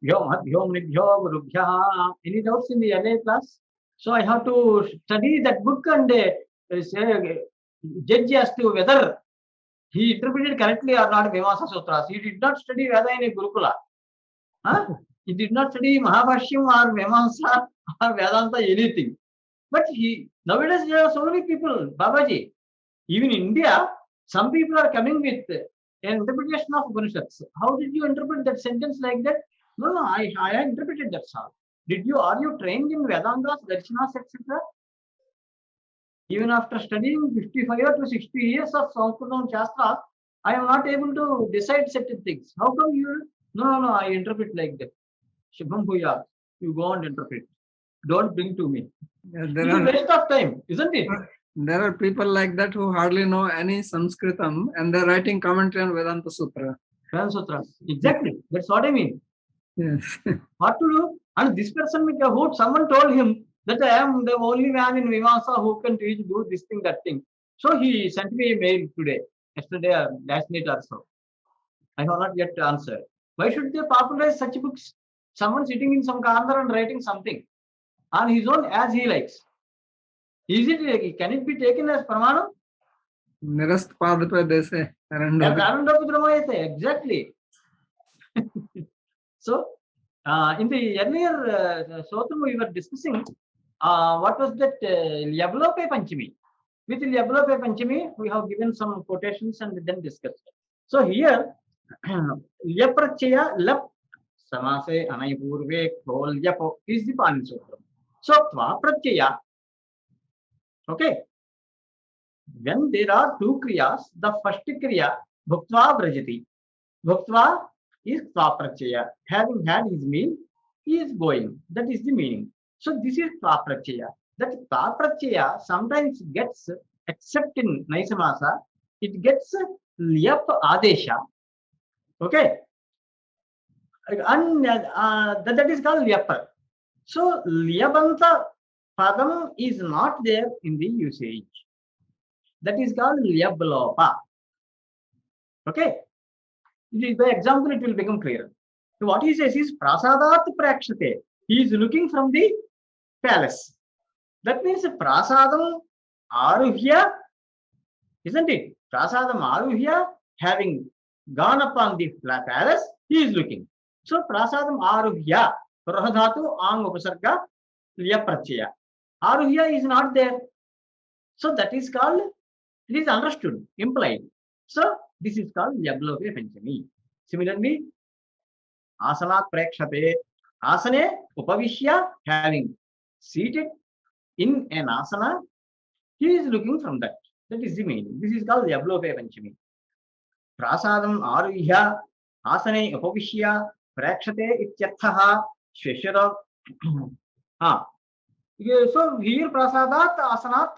Any doubts in the LA class? So I have to study that book and say, judge as to whether he interpreted correctly or not Mimamsa Sutras. He did not study Veda in a Gurukula. Huh? He did not study Mahabhashyam or Mimamsa or Vedanta, anything. But nowadays there are so many people, Babaji, even in India, some people are coming with an interpretation of Upanishads. How did you interpret that sentence like that? No, I interpreted that all. Are you trained in Vedantas, Darshanas, etc.? Even after studying 55 to 60 years of Sanskrit and Shastras, I am not able to decide certain things. How come you? No, I interpret like that. Shubham Bhuya, you go and interpret. Don't bring to me. It's a waste of time, isn't it? There are people like that who hardly know any Sanskritam and they're writing commentary on Vedanta Sutra. Vedanta Sutras. Exactly. That's what I mean. Yes. What to do? And this person, someone told him that I am the only man in Mimamsa who can do this thing, that thing. So he sent me a mail yesterday, last night or so. I have not yet answered. Why should they popularize such books? Someone sitting in some corner and writing something on his own as he likes. Can it be taken as Pramanam? Nirast Padapa, they say. Exactly. So, in the earlier Sotram we were discussing, what was that Lyablope Panchami? With Lyablope Panchami, we have given some quotations and then discussed. So here, Lyaprachaya, Lap, Samase, Anayapurve, Kol, Lyapo is the Pani Sotram. So, Tvaprachaya, okay. When there are two kriyas, the first kriya, Bhuktva Brajati. Bhuktva is Tvaprachaya. Having had his meal, he is going. That is the meaning. So this is Tvaprachaya. That Tvaprachaya sometimes gets, except in Naisamasa, it gets Lyap Adesha. Okay. And that is called Lyapa. So Lyabanta Padam is not there in the usage. That is called Lyablopa. Okay. By example, it will become clear. So what he says is Prasadat Prakshate. He is looking from the palace. That means Prasadam Aruhya, isn't it? Prasadam Aruhya, having gone upon the palace, he is looking. So Prasadam Aruhya, Prahadhatu Ang Upasarga Lyaprachaya. Aruhya is not there. So that is called, it is understood, implied. So this is called Lyablope Panchami. Similarly, Asanat Prekshate, Asane Upavishya, having seated in an asana, he is looking from that. That is the meaning. This is called Lyablope Panchami. Prasadam Aruhya, Asane Upavishya, Prekshate Ityarthaha, Sheshara. So here Prasadat, Asanat,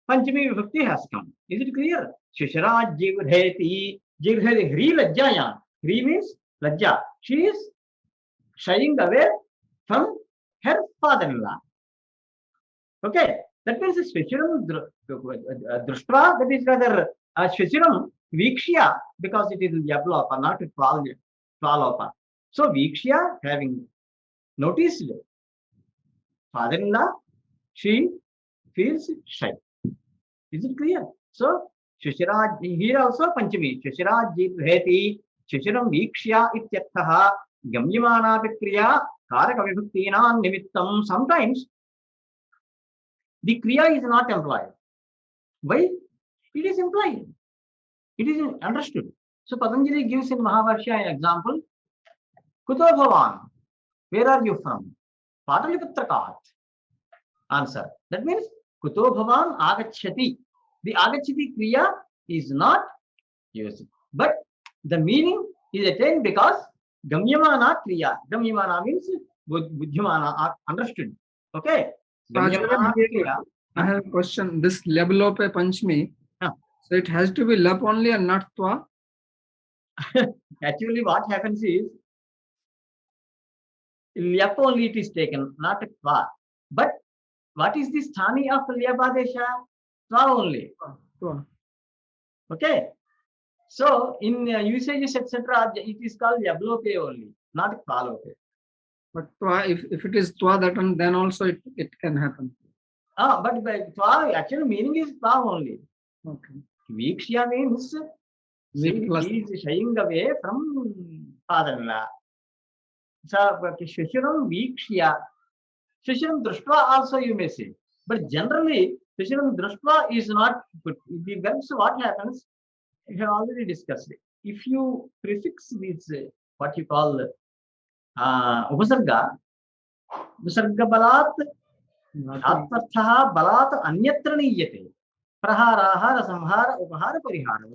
Panchami Vibhakti has come. Is it clear? Shishara Jivheti, Jivheti, Hri Lajjayan. Hri means Lajja. She is shying away from her father-in-law. Okay, that means Sheshiram Drushtra, that is rather Sheshiram Vikshya, because it is Yablopa, not Twalopa. So Vikshya, having noticed father-in-law, she feels shy. Is it clear? So, Shishiraj, here also Panchami. Shishiraj Jibheti, Shishiram Vikshya Ityarthaha, Gamyamana Kriya, Karaka Vibhaktina Nimittam. Sometimes the Kriya is not employed. Why? It is implied. It is understood. So, Patanjali gives in Mahabharata an example. Kuto Bhavan, where are you from? Pataliputrakat. Answer. That means Kuto Bhavan Agachati. The Agachati Kriya is not used. But the meaning is attained because Gamyamana Kriya. Gamyamana means Buddhimana, understood. Okay. Gamyamana Kriya. I have a question. This Lyablope Panchami, so it has to be Lap only and not Twa? Actually, what happens is Lyap only it is taken, not Twa. But what is the sthani of Lyapadesha? Twa only. Okay. So in usages, etc., it is called Lyablope only, not Tvalope. But twa, if it is twa, that one, then also it can happen. But twa actual meaning is twa only. Okay. Vikshya means he is shying away from father-in-law. So Shushiram Vikshya. Shushiram Društva also you may say. But generally, Shushiram Društva is not good. The verbs, what happens? We have already discussed it. If you prefix this, what you call Upasarga, Upasarga Balat, Atmartha Balat Anyatra Niyate. Praharaha, Rasamhara, Upahara, Parihara.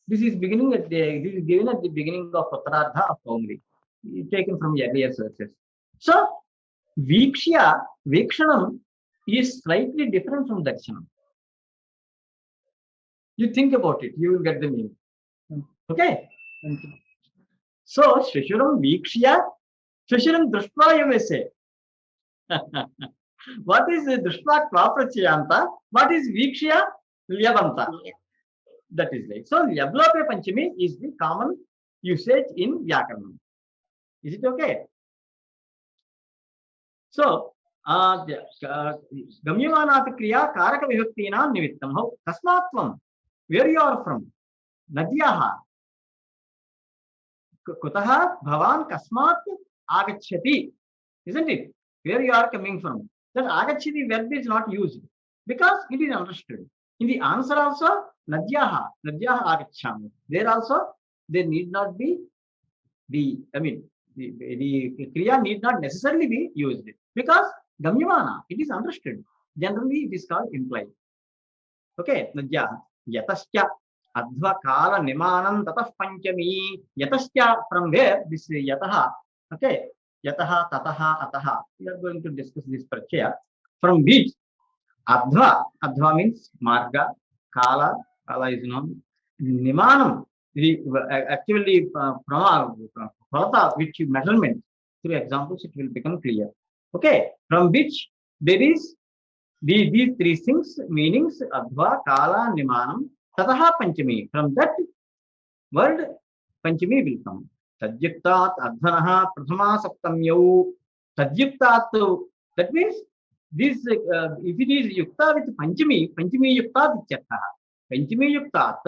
This is given at the beginning of Uttarardha of Kaumri, taken from earlier sources. So, Vikshanam is slightly different from Darshanam. You think about it, you will get the meaning. Okay? Thank you. So, Shrishuram Vikshya, Shrishuram Društva, you may say. What is Društva Kvaprachayanta? What is Vikshya Lyabanta? That is right. So, Lyablope Panchami is the common usage in Vyakaranam. Is it okay? So, Gamyamanat Kriya Karaka Vibhaktina Nivittam. How? Kasmatvam. Where you are from? Nadyaha. Kutaha Bhavan Kasmat Agachati. Isn't it? Where you are coming from? That Agachati verb is not used because it is understood. In the answer also, Nadyaha Agachami. There also, there need not be the Kriya need not necessarily be used because Gamyamana, it is understood. Generally, it is called implied. Okay, Nadyaha. Yatascha Adva Kala Nimanam Tatah Panchami. Yatascha, from where this Yataha. Okay, Yataha, Tataha, Ataha. We are going to discuss this prachaya. From which Adva means Marga, Kala is known. Nimanam, actually Phalata, which measurement, through examples it will become clear. Okay, from which there is these three things, meanings, Adva, Kala, Nimanam, Tataha Panchami. From that word, Panchami will come. Tadyuktat, Adhanaha, Prathama Saptamyau. Tadyuktat, that means this, if it is Yukta with Panchami Yukta Vichyattha. Panchami Yuktat,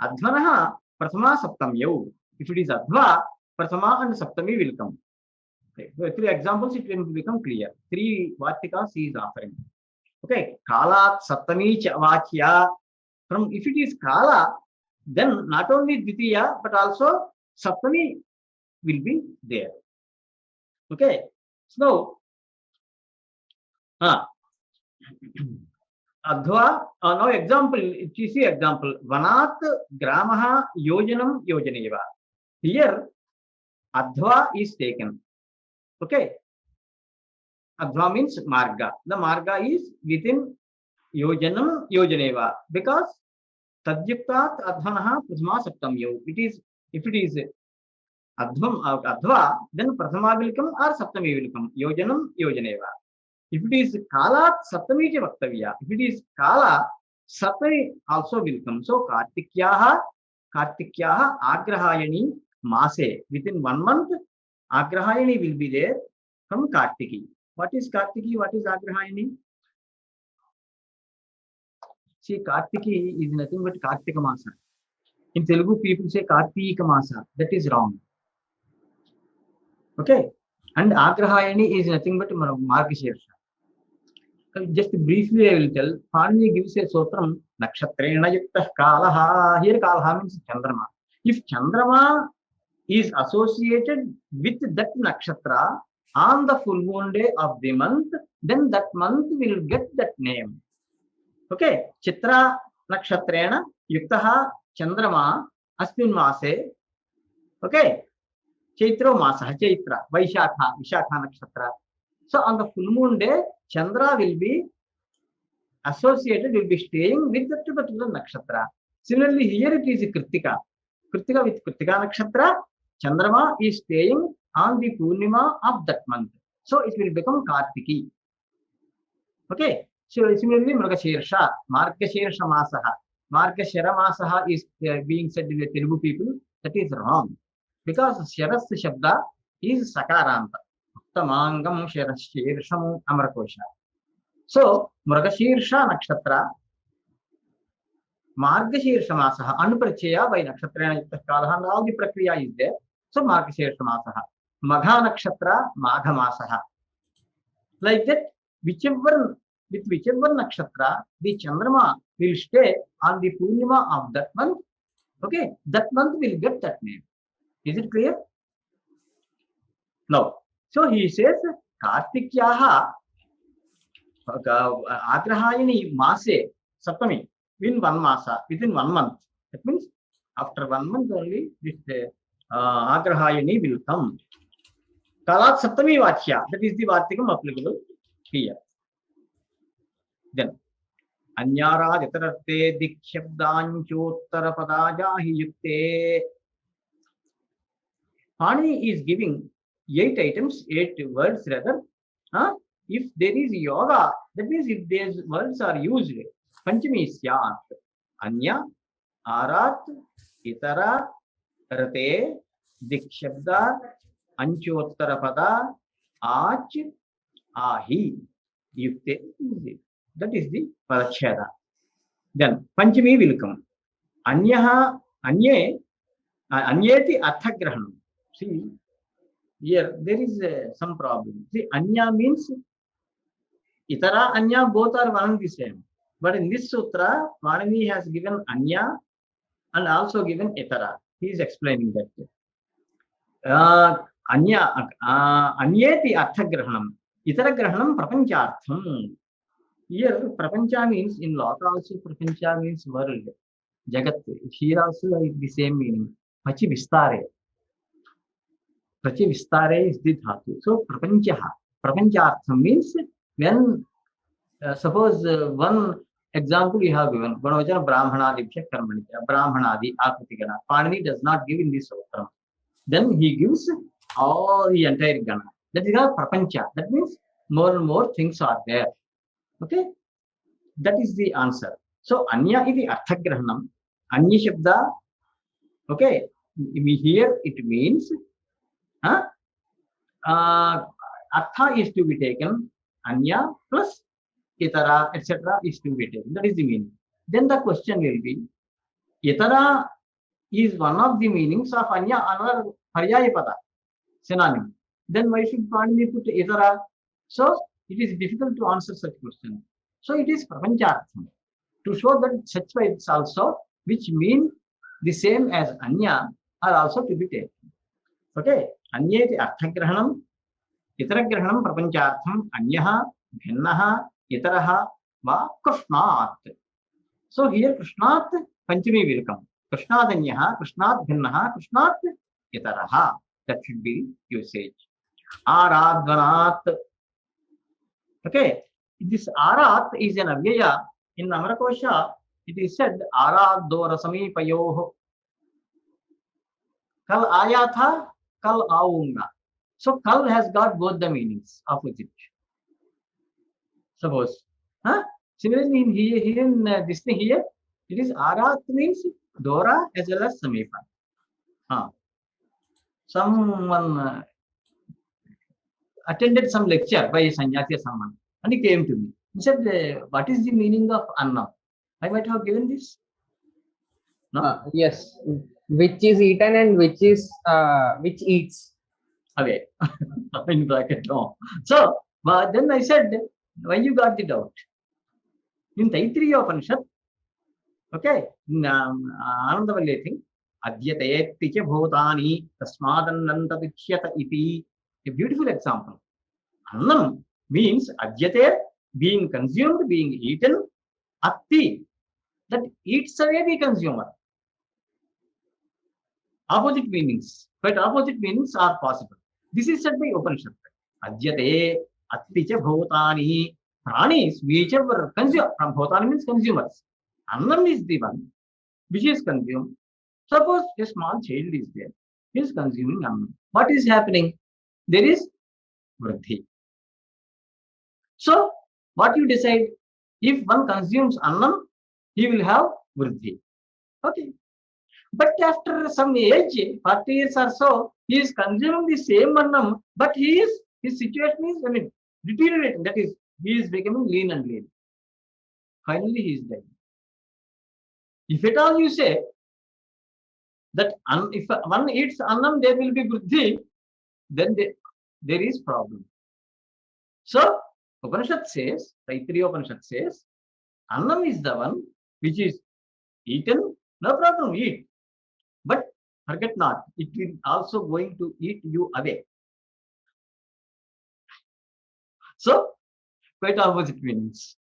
Adhanaha, Prathama Saptamyau. If it is Adva, Prathama and Saptami will come. Okay. So, three examples, it will become clear. Three Vatikas he is offering. Okay, Kalat Saptami Vachya. From if it is Kala, then not only Dvitiya but also Saptami will be there. Okay, so Adhva, now example, you see example, Vanat Gramaha Yojanam Yojaneva. Here, Adhva is taken. Okay, Adhva means Marga. The Marga is within Yojanam Yojaneva because Tadyuktat Adhanaha Prathama Saptamyo. It is, if it is Adhva, then Prathama will come or Saptami will come. Yojanam Yojaneva. If it is Kala, Saptami cha Vaktavya. If it is Kala, Saptami also will come. So Kartikyaha Agrahayani Mase. Within 1 month, Agrahayani will be there from Kartiki. What is Kartiki? What is Agrahayani? See, Kartiki is nothing but Kartika Masa. In Telugu, people say Kartika Masa. That is wrong. Okay. And Agrahayani is nothing but Margashirsha. Just briefly, I will tell. Panini gives a sotram, Nakshatrena Yuktah Kalaha. Here, Kalaha means Chandrama. If Chandrama is associated with that nakshatra on the full moon day of the month, then that month will get that name. Okay, Chitra Nakshatrena Yuktaha Chandrama Asmin Mase. Okay, Chaitro Masa, Chaitra, Vishakha Nakshatra. So on the full moon day, Chandra will be associated, will be staying with that particular nakshatra. Similarly, here it is Kritika. Kritika with Kritika Nakshatra, Chandrama is staying on the Purnima of that month. So it will become Kartiki. Okay. So similarly, Margashirsha Masaha. Margashira Masaha is being said in the Telugu people. That is wrong. Because Sharas Shabda is Sakaranta. Uttamangam Shirsham Amarkosha. So, Mrgashirsha Nakshatra, Margashirsha Masaha, Anuprachaya by Nakshatra and all the Prakriya is there. So, Margashirsha Masaha. Magha Nakshatra, Magha Masaha. Like that, whichever nakshatra, the Chandrama will stay on the Purnima of that month. Okay, that month will get that name. Is it clear? No. So he says, Kartikyaha Agrahayani Mase Saptami within 1 masa, within 1 month. That means after 1 month only this Agrahayani will come. Kalat Saptami Vachya, that is the Vartikam applicable here. Then Anyara Jatarate Dikshabdanchottara Padajahi Yukte. Pani is giving 8 items, 8 words rather. If there is yoga, that means if these words are used, Panchami Syat. Anya, Arat, Itara, Rate, Dikshabda, Anchottarapada, Ach, Ahi, Yukte. That is the Parachada. Then Panchami will come. Anyaha, Anye, Anyeti Arthagrahanam. See, here there is some problem. See, Anya means Itara, Anya, both are one and the same. But in this sutra, Parani has given Anya and also given Itara. He is explaining that. Anyeti Arthagrahanam. Itara Grahanam Prapanchartham. Here, Prapancha means in Loka also Prapancha means world. Jagat. Here also the same meaning. Pachi Vistare. Pachi Vistare is the dhatu. So Prapanchaha. Prapanchartham means when suppose one example you have given. Vanojana Brahmanadi Karmanita. Brahmanadi Akritigana. Panini does not give in this sutra. Then he gives all the entire Gana. That is called Prapancha. That means more and more things are there. Okay, that is the answer. So Anya is the Arthagrahanam. Anya Shabda. Okay, here it means Artha is to be taken. Anya plus Itara, etc. is to be taken. That is the meaning. Then the question will be, Itara is one of the meanings of Anya, another Paryayapada, synonym. Then why should Panini put Itara? So it is difficult to answer such question. So it is Prapanchartham. To show that such words also, which mean the same as Anya, are also to be taken. Okay. Anyeti Arthagrahanam, Itaragrahanam Prapanchartham, Anyaha, Bhinnaha, Itaraha, Va Krishnat. So here Krishnat Panchami will come. Krishnat Anyaha, Krishnat Bhinnaha, Krishnat Itaraha. That should be usage. Aradvanat. Okay, this Arat is an avyaya. In Amarakosha, it is said Arad Dora Samipayoho. Kal Ayatha, Kal Aunga. So Kal has got both the meanings opposite. Suppose. Similarly, in this thing here, it is Arat means Dora as well as Samipa. Someone attended some lecture by Sanyasi or someone, and he came to me. He said, what is the meaning of Anna? I might have given this. No? Yes. Which is eaten and which is which eats. Away. In bracket, no. So, then I said, why you got the doubt? In Taittiriya Upanishad, okay, in Anandavalli thing, Adyatayeti cha bhutani tasmadannanta vichyata iti. A beautiful example. Annam means adyate, being consumed, being eaten. Atti, that eats away the consumer. Opposite meanings, but opposite meanings are possible. This is said by Upanishad. Adyate, atti cha bhutani. Pranis, whichever consume, from bhutani means consumers. Annam is the one which is consumed. Suppose a small child is there, he is consuming annam. What is happening? There is vruddhi. So, what you decide? If one consumes annam, he will have vruddhi. Okay. But after some age, 40 years or so, he is consuming the same annam, but his situation is, deteriorating. That is, he is becoming lean and lean. Finally, he is dead. If at all you say that if one eats annam, there will be buddhi, then there is problem. So, Upanishad says, Taittiriya Upanishad says, annam is the one which is eaten, no problem, eat. But forget not, it will also going to eat you away. So, quite opposite meanings.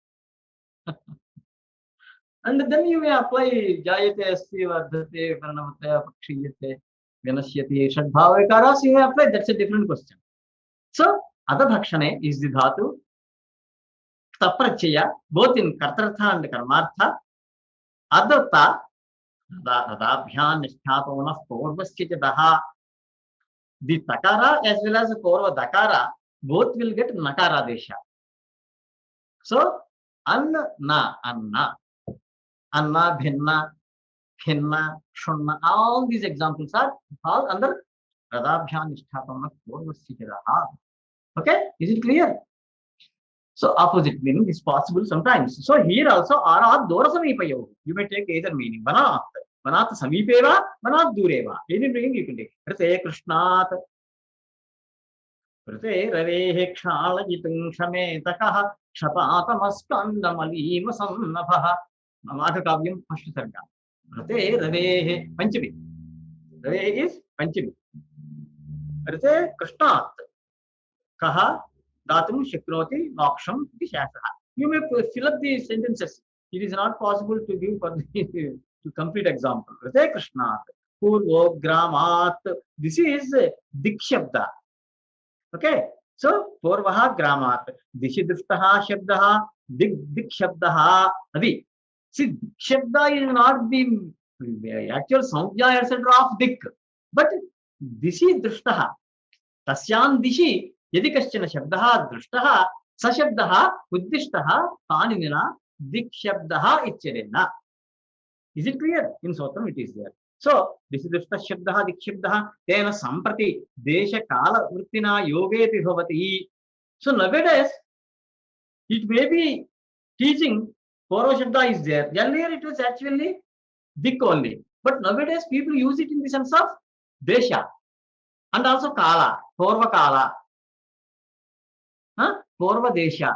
And then you may apply Jayate Asti Vardhate Paranamate Pakshiyate Vinashyati Shadbhavakaras, you may apply, that's a different question. So, Adabhakshane is the dhatu, Taprachaya, both in Kartartha and Karmartha, Adatta, Radabhyan Nishthapavanah Porvasya Daha, the Takara as well as the Porva Dakara, both will get Nakara Desha. So, Anna, Anna, Bhinna, Khinna, Shunna, all these examples are all under Radabhyan Nishthapavanah Porvasya Daha. Okay, is it clear? So opposite meaning is possible sometimes. So here also Arat Dora Samipayo. You may take either meaning. Banat. Banat Samipeva, Banat Dureva. Any meaning you can take. Prate Krishnat. Prate Ravehe Kshala Jitung Shame Takaha Shapatamaskanda Malima Samnapaha. Mamata Kavyam First Sarga. Prate Ravehe Panchami. Rave is Panchami. Prate Krishnat. Kaha Datum Shakroti Moksham Dishasa. You may fill up the sentences. It is not possible to give for the to complete example. Rate Krishnat, Purvo Gramat. This is Dikshabda. Okay. So Purvaha Gramat. Dishidrishtaha Shabdaha, Dikshabdaha Adi. See, Dikshabda is not the actual Samjaya etc. of Dik. But Dishidrishtaha. Tasyan Dishi. यदि कश्चन शब्दः दृष्टः स शब्दः उद्दिष्टः पाणिनिना दिक्शब्दः इत्यनेन. Is it clear? In Sotram it is there. So this is दृष्टः शब्दः दिक्शब्दः तेन सम्प्रति देशकाल वृत्तिना योगेपि भवति. So nowadays it may be teaching Purva Shabda is there. Earlier it was actually dik only. But nowadays people use it in the sense of desha and also kala, Purva kala. Purva Desha.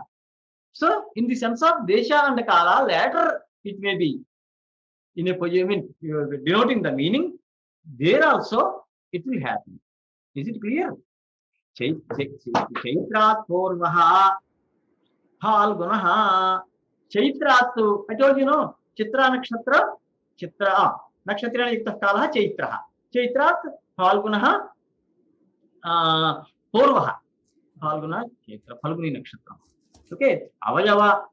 So, in the sense of Desha and Kala, later it may be in a position, denoting the meaning, there also it will happen. Is it clear? Chaitrat Purvaha Phalgunaha. Chaitratu, I told you, no, Chitra Nakshatra, Chitra, Nakshatra Yukta Kala, Chaitraha. Chaitrat Phalgunaha Purvaha. Phalguna, Chaitra, Phalguni Nakshatra. Okay, Avayavavachi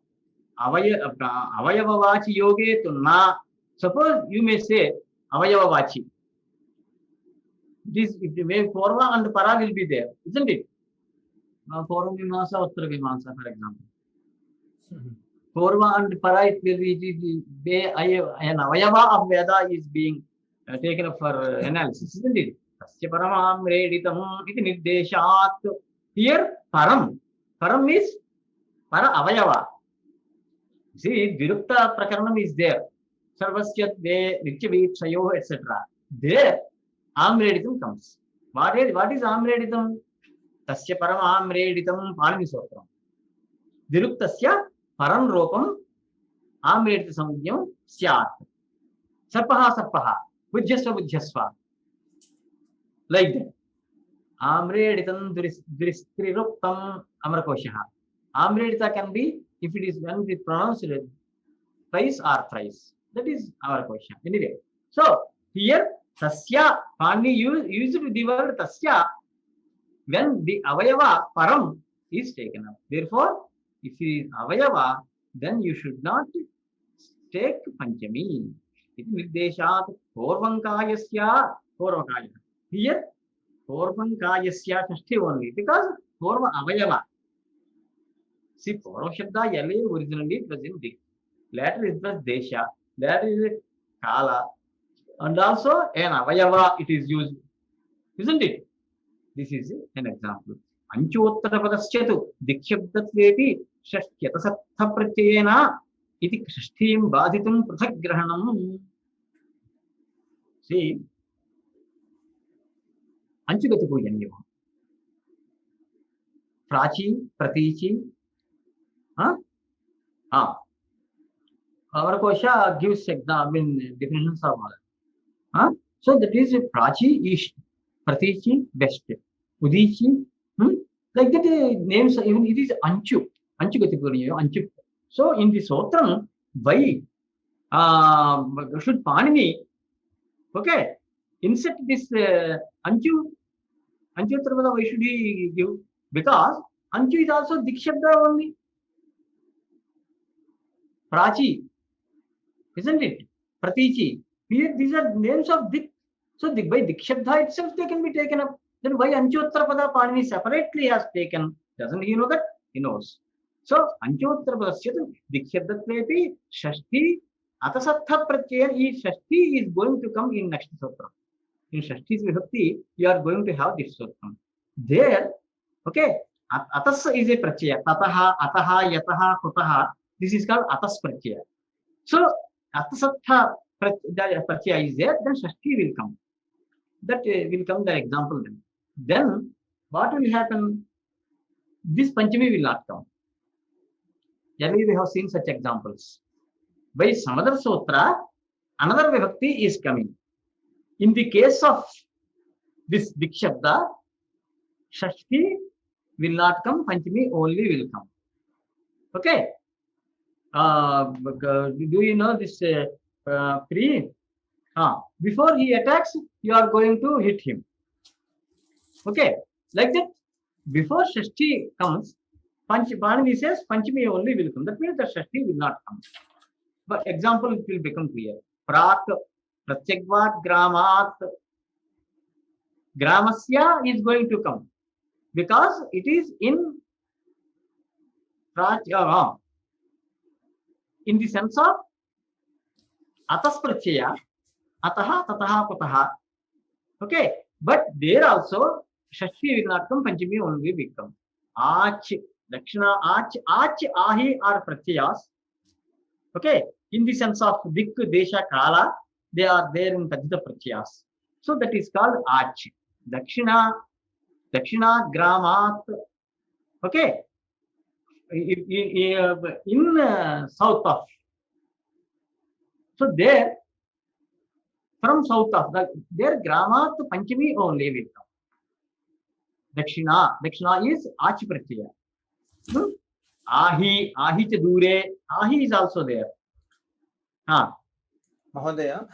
Yoge to Na. Suppose you may say Avayavavachi. It may Purva and Para will be there, isn't it? Purva Vimasa, Uttar Vimasa, for example. Purva and Para, it will be an Avayava of Veda is being taken up for analysis, isn't it? Tasya Paramam Reditam iti Nirdeshat. Here, Param. Param is Para Avayava. See, Virukta Prakaranam is there. Sarvasyat Ve, Nityavit, Sayo, etc. There, Amreditam comes. What is Amreditam? Tasya Param Amreditam Panini Sotram. Viruktasya Param Ropam Amredita Samyam Syat. Sarpaha, Bujyasva. Like that. Amreditam Dristiruptam Amrakoshaha. Amredita can be, if it is when it is pronounced twice or thrice. That is our question. Anyway, so here Tasya, Pani used the word Tasya when the Avayava Param is taken up. Therefore, if it is Avayava, then you should not take Panchami. It is Nirdeshat Purvankayasya Purvakaya. Here, Purvankayasya Shashti only, because Purva Avayava. See, Purva Shabda earlier originally it was in Dik. Later it was Desha. That is Kala. And also an Avayava it is used. Isn't it? This is an example. Anchottarapadasya tu dikshebdatvepi षष्ट्यतसत्थ प्रत्ययेन इति षष्ठीं बाधितुं पृथक् ग्रहणम्. See, अंचुगतिपूजन्योः Prachi प्रतीचि our kosha gives definitions of all. So that is prachi east, pratichi west, udichi, like that names, even it is anchu gatipurniyo anchu. So in the sotram, why should Panini, okay, insert this anchu Anchutrapada, why should he give? Because anchu is also dikshabda only. Prachi, isn't it? Pratichi. Here these are names of dik. So by dikshabda itself they can be taken up. Then why Anchottarapada Panini separately has taken? Doesn't he know that? He knows. So Anchottarapadasya dikshabdatvepi shashti atasattha pratyaya. Shashti is going to come in next sutra. In Shashti's Vibhakti, you are going to have this sutram. There, okay, atas is a pratyaya. Tataha, ataha, yataha, kutaha. This is called atas pratyaya. So, atasattha pratyaya is there, then Shashti will come. That will come the example then. Then, what will happen? This Panchami will not come. Generally, we have seen such examples. By some other sutra, another Vibhakti is coming. In the case of this Dikshabda, Shashti will not come, Panchami only will come. Okay. Do you know this Pri? Before he attacks, you are going to hit him. Okay. Like that, before Shashti comes, Panchami says Panchami only will come. That means the Shashti will not come. But example, it will become clear. Prak Pratyagvat Gramat. Gramasya is going to come because it is in the sense of atas pratyaya, ataha, tataha, kutaha. Okay, but there also Shashti will not come, Panchami only will come. Ach, Dakshina, ach, ahi are pratyayas. Okay, in the sense of dik, desha, kala, they are there in Tadita pratyayas. So that is called ach. Dakshina, Gramat. Okay, in south of. So there, from south of, there Gramat Panchami only will come. Dakshina is ach pratyaya. Ahi cha dure, ahi is also there. Mahodaya,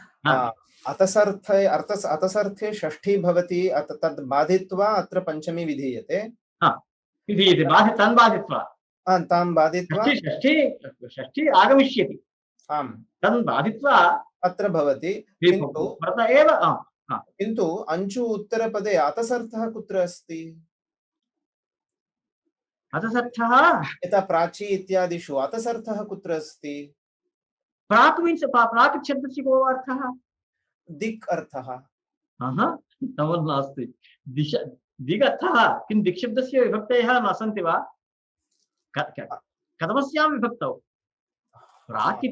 अतसर्थे षष्ठी भवति तद् बाधित्वा अत्र पंचमी विधीयते. विधीयते बाधितान् बाधित्वा. तां बाधित्वा षष्ठी आगमिष्यति. आम्, तन् बाधित्वा अत्र भवति. किन्तु अंचु उत्तरपदे अतसर्थः कुत्र अस्ति? अतसर्थः यथा प्राची इत्यादिषु अतसर्थः कुत्र अस्ति? प्राक् मीन्स् प्राक् शब्दस्य को अर्थः? दिक् अर्थः. तावत् नास्ति. दिक् अर्थः किं दिक् शब्दस्य विभक्तयः न सन्ति वा? कथमस्यां विभक्तौ? प्राक्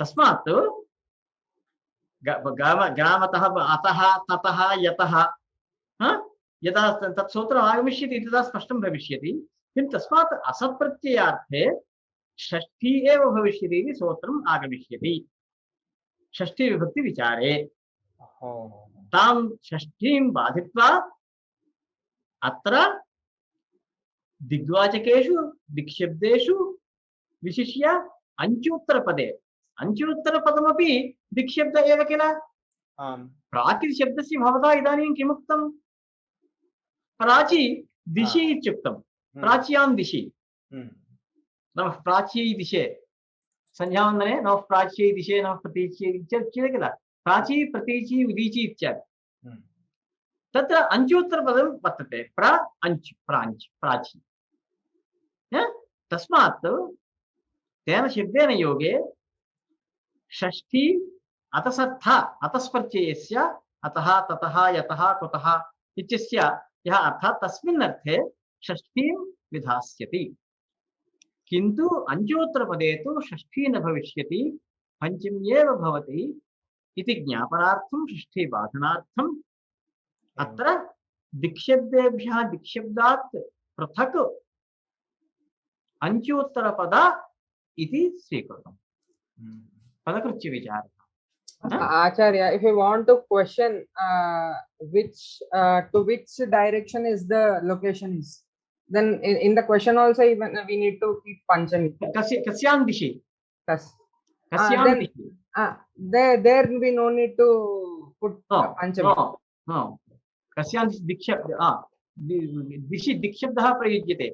तस्मात् ग्रामतः अतः ततः यतः यदा तत् सूत्रम् आगमिष्यति तदा स्पष्टं भविष्यति. किन्तु तस्मात् असप्रत्ययार्थे षष्ठी एव भविष्यति इति सूत्रम् आगमिष्यति षष्ठी विभक्ति विचारे. तां षष्ठीं बाधित्वा अत्र दिग्वाचकेषु दिक्शब्देषु विशिष्य अंचूत्तरपदे अंचूत्तरपदमपि दिक्शब्द एव किल. प्राक् इति शब्दस्य भवता इदानीं किमुक्तं? प्राची दिशि इत्युक्तं. प्राच्यां दिशि नमः प्राच्यै दिशे संध्यावन्दने नमः प्राच्यै दिशे नमः प्रतीच्यै इत्युच्यते किल. प्राची प्रतीची उदीची इत्यादि. तत्र अंचोत्तरपदं वर्तते. अंच प्रांच प्राची. तस्मात् तेन शब्देन योगे षष्ठी अतसर्थ अतस्प्रत्ययस्य अतः ततः यतः कुतः इत्यस्य यः अर्थः तस्मिन् अर्थे षष्ठीं विधास्यति किन्तु अंचोत्तरपदे तु षष्ठी न भविष्यति पंचमी एव भवति इति ज्ञापनार्थं षष्ठी बाधनार्थम् अत्र दिक्शब्देभ्यः दिक्शब्दात् पृथक् अंचोत्तरपद इति स्वीकृतम् पदकृत्य विचारः Acharya, if you want to question to which direction is the location is, then in the question also even we need to keep Panchami. कस्यां दिशि Yes. कस्यां Then दिशि there will be no need to put Panchami. no कस्यां दिक्शब्द दिशि दिक्शब्दः प्रयुज्यते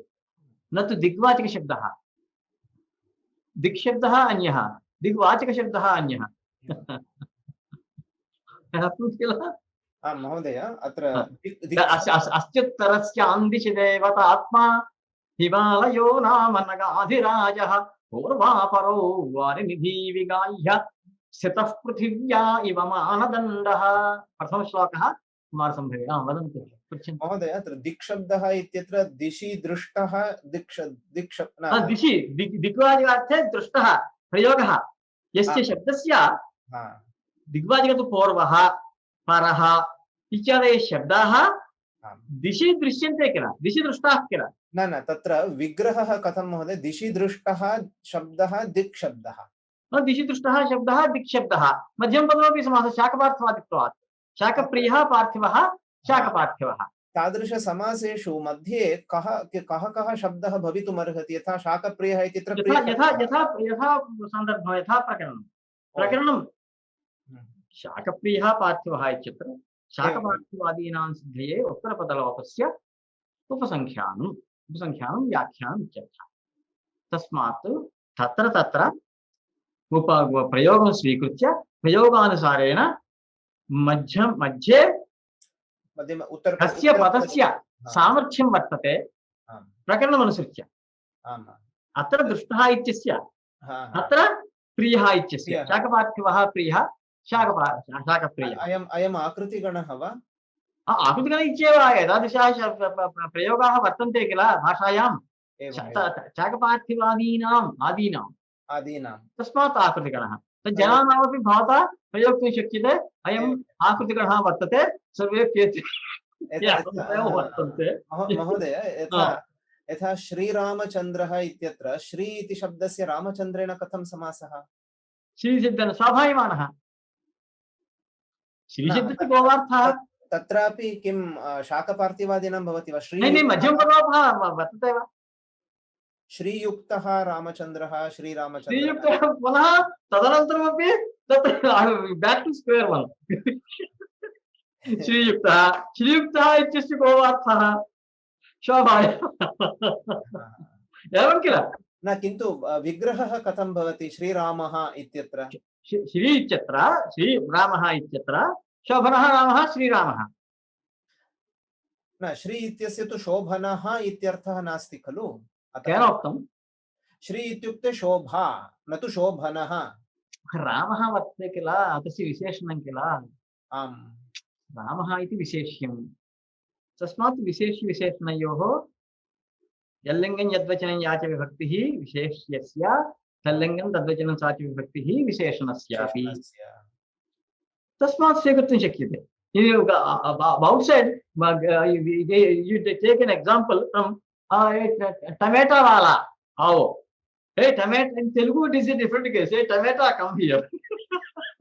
न तु दिग्वाचकशब्दः दिक्शब्दः अन्यः दिग्वाचकशब्दः अन्यः किल महोदय अत्र अस्त्युत्तरस्यां दिशि देवतात्मा हिमालयो नाम नगाधिराजः पूर्वापरो वारिनिधि विगाह्य स्थितः पृथिव्या इव मानदण्डः प्रथमश्लोकः कुमारसम्भवे वदन्तु पृच्छन्तु महोदय अत्र दिक्शब्दः इत्यत्र दिशि दृष्टः दिशि दिग्वाचकार्थे दृष्टः प्रयोगः यस्य शब्दस्य दिग्वाचकः तु पूर्वः परः इत्यादयः शब्दाः दिशि दृश्यन्ते किल दिशि दृष्टाः किल न तत्र विग्रहः कथं महोदय दिशि दृष्टः शब्दः दिक् शब्दः दिशि दृष्टः शब्दः दिक् शब्दः मध्यमपदमपि समासः शाकपार्थवादित्वात् शाकप्रियः पार्थिवः शाकपार्थिवः तादृशसमासेषु मध्ये कः शब्दः भवितुमर्हति यथा शाकप्रियः इत्यत्र यथा सन्दर्भः यथा प्रकरणं शाकप्रियः पार्थिवः इत्यत्र शाकपार्थिवादीनां सिद्धये उत्तरपदलोपस्य उपसंख्यानं व्याख्यानम् इत्यर्थः तस्मात् तत्र प्रयोगं स्वीकृत्य प्रयोगानुसारेण मध्ये कस्य पदस्य सामर्थ्यं वर्तते प्रकरणमनुसृत्य अत्र दृष्टः इत्यस्य अत्र प्रियः इत्यस्य शाकपार्थिवः प्रियः शाकप्रियः अयम् आकृतिगणः वा आकृतिगण इत्येव एतादृशाः प्रयोगाः वर्तन्ते किल भाषायां शाकपार्थिवादीनाम् आदीनां तस्मात् आकृतिगणः जनानामपि भवता प्रयोक्तुं शक्यते अयम् आकृतिगणः वर्तते सर्वे वर्तन्ते महोदय यथा श्रीरामचन्द्रः इत्यत्र श्री इति शब्दस्य रामचन्द्रेण कथं समासः श्रीशब्देन स्वाभायमानः श्रीशब्दस्य गोवार्थः तत्रापि किं शाकपार्थिवादीनां भवति वा श्री मध्यमपदलोपः वर्तते वा श्रीयुक्तः रामचन्द्रः श्रीरामचन्द्रः श्रीयुक्तः पुनः तदनन्तरमपि तत्र बैक टू स्क्वेयर वन श्रीयुक्तः इत्यस्य गोवार्थः शोभाय एवं किल न किन्तु विग्रहः कथं भवति श्रीरामः इत्यत्र श्री इत्यत्र श्रीरामः इत्यत्र शोभनः रामः श्रीरामः न श्री इत्यस्य तु शोभनः इत्यर्थः नास्ति खलु केन उक्तं श्री इत्युक्ते शोभा न तु शोभनः रामः वर्तते किल तस्य विशेषणं किल आम् रामः इति विशेष्यं तस्मात् विशेष्यविशेषणयोः यल्लिङ्गं यद्वचनं याच विभक्तिः विशेष्यस्य तल्लिङ्गं तद्वचनं सा च विभक्तिः विशेषणस्यापि तस्मात् स्वीकर्तुं शक्यते outside you take an example from tomato wala आओ hey tomato in Telugu it is a different case hey tomato come here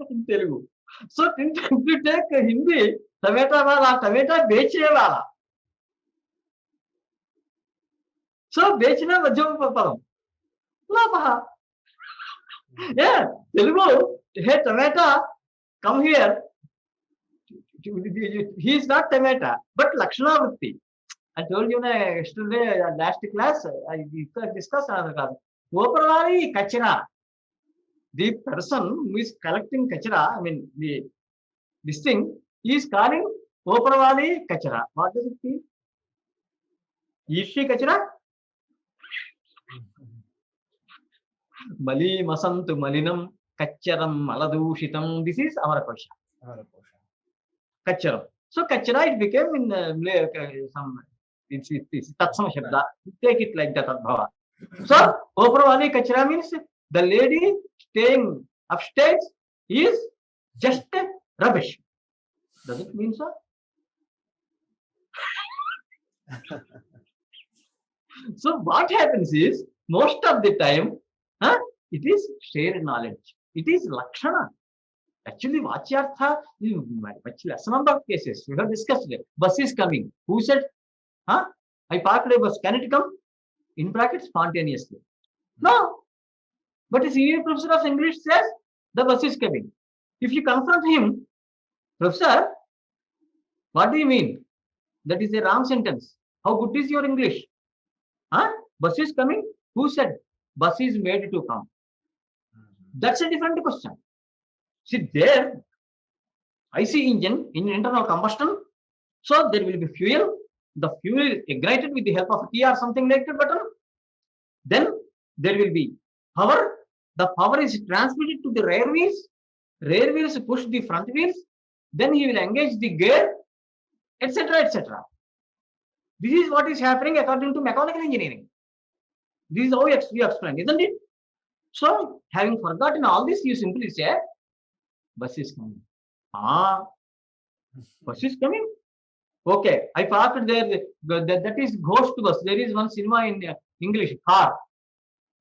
in Telugu so if you take Hindi tomato wala tomato बेचने वाला so बेचना मध्यम पदम लाभः yeah Telugu hey tomato come here he is not tomato but lakshana vritti I told you yesterday last class I discussed another class Oparwali kachara the person who is collecting kachara I mean this thing he is calling Oparwali kachara what does it mean is she kachara mali masantu malinam kacharam maladushitam this is our question Kacharam. So Kachara it became in some it's Tatsama Shabda. Take it like that Adbhava. So Opravali Kachara means the lady staying upstairs is just rubbish. Does it mean so? So what happens is most of the time, it is shared knowledge. It is Lakshana. Actually, Vachyartha, much less number of cases. We have discussed it. Bus is coming. Who said, I parked a bus. Can it come? In brackets, spontaneously. No. But a senior professor of English says, the bus is coming. If you confront him, Professor, what do you mean? That is a wrong sentence. How good is your English? Bus is coming? Who said? Bus is made to come. That's a different question. See, there, IC engine in internal combustion, so there will be fuel. The fuel is ignited with the help of a key or something like that button. Then there will be power. The power is transmitted to the rear wheels. Rear wheels push the front wheels. Then he will engage the gear, etc., etc. This is what is happening according to mechanical engineering. This is how you explain, isn't it? So, having forgotten all this, you simply say, bus is coming. Bus is coming? Okay, I parked there. That is ghost bus. There is one cinema in English, car.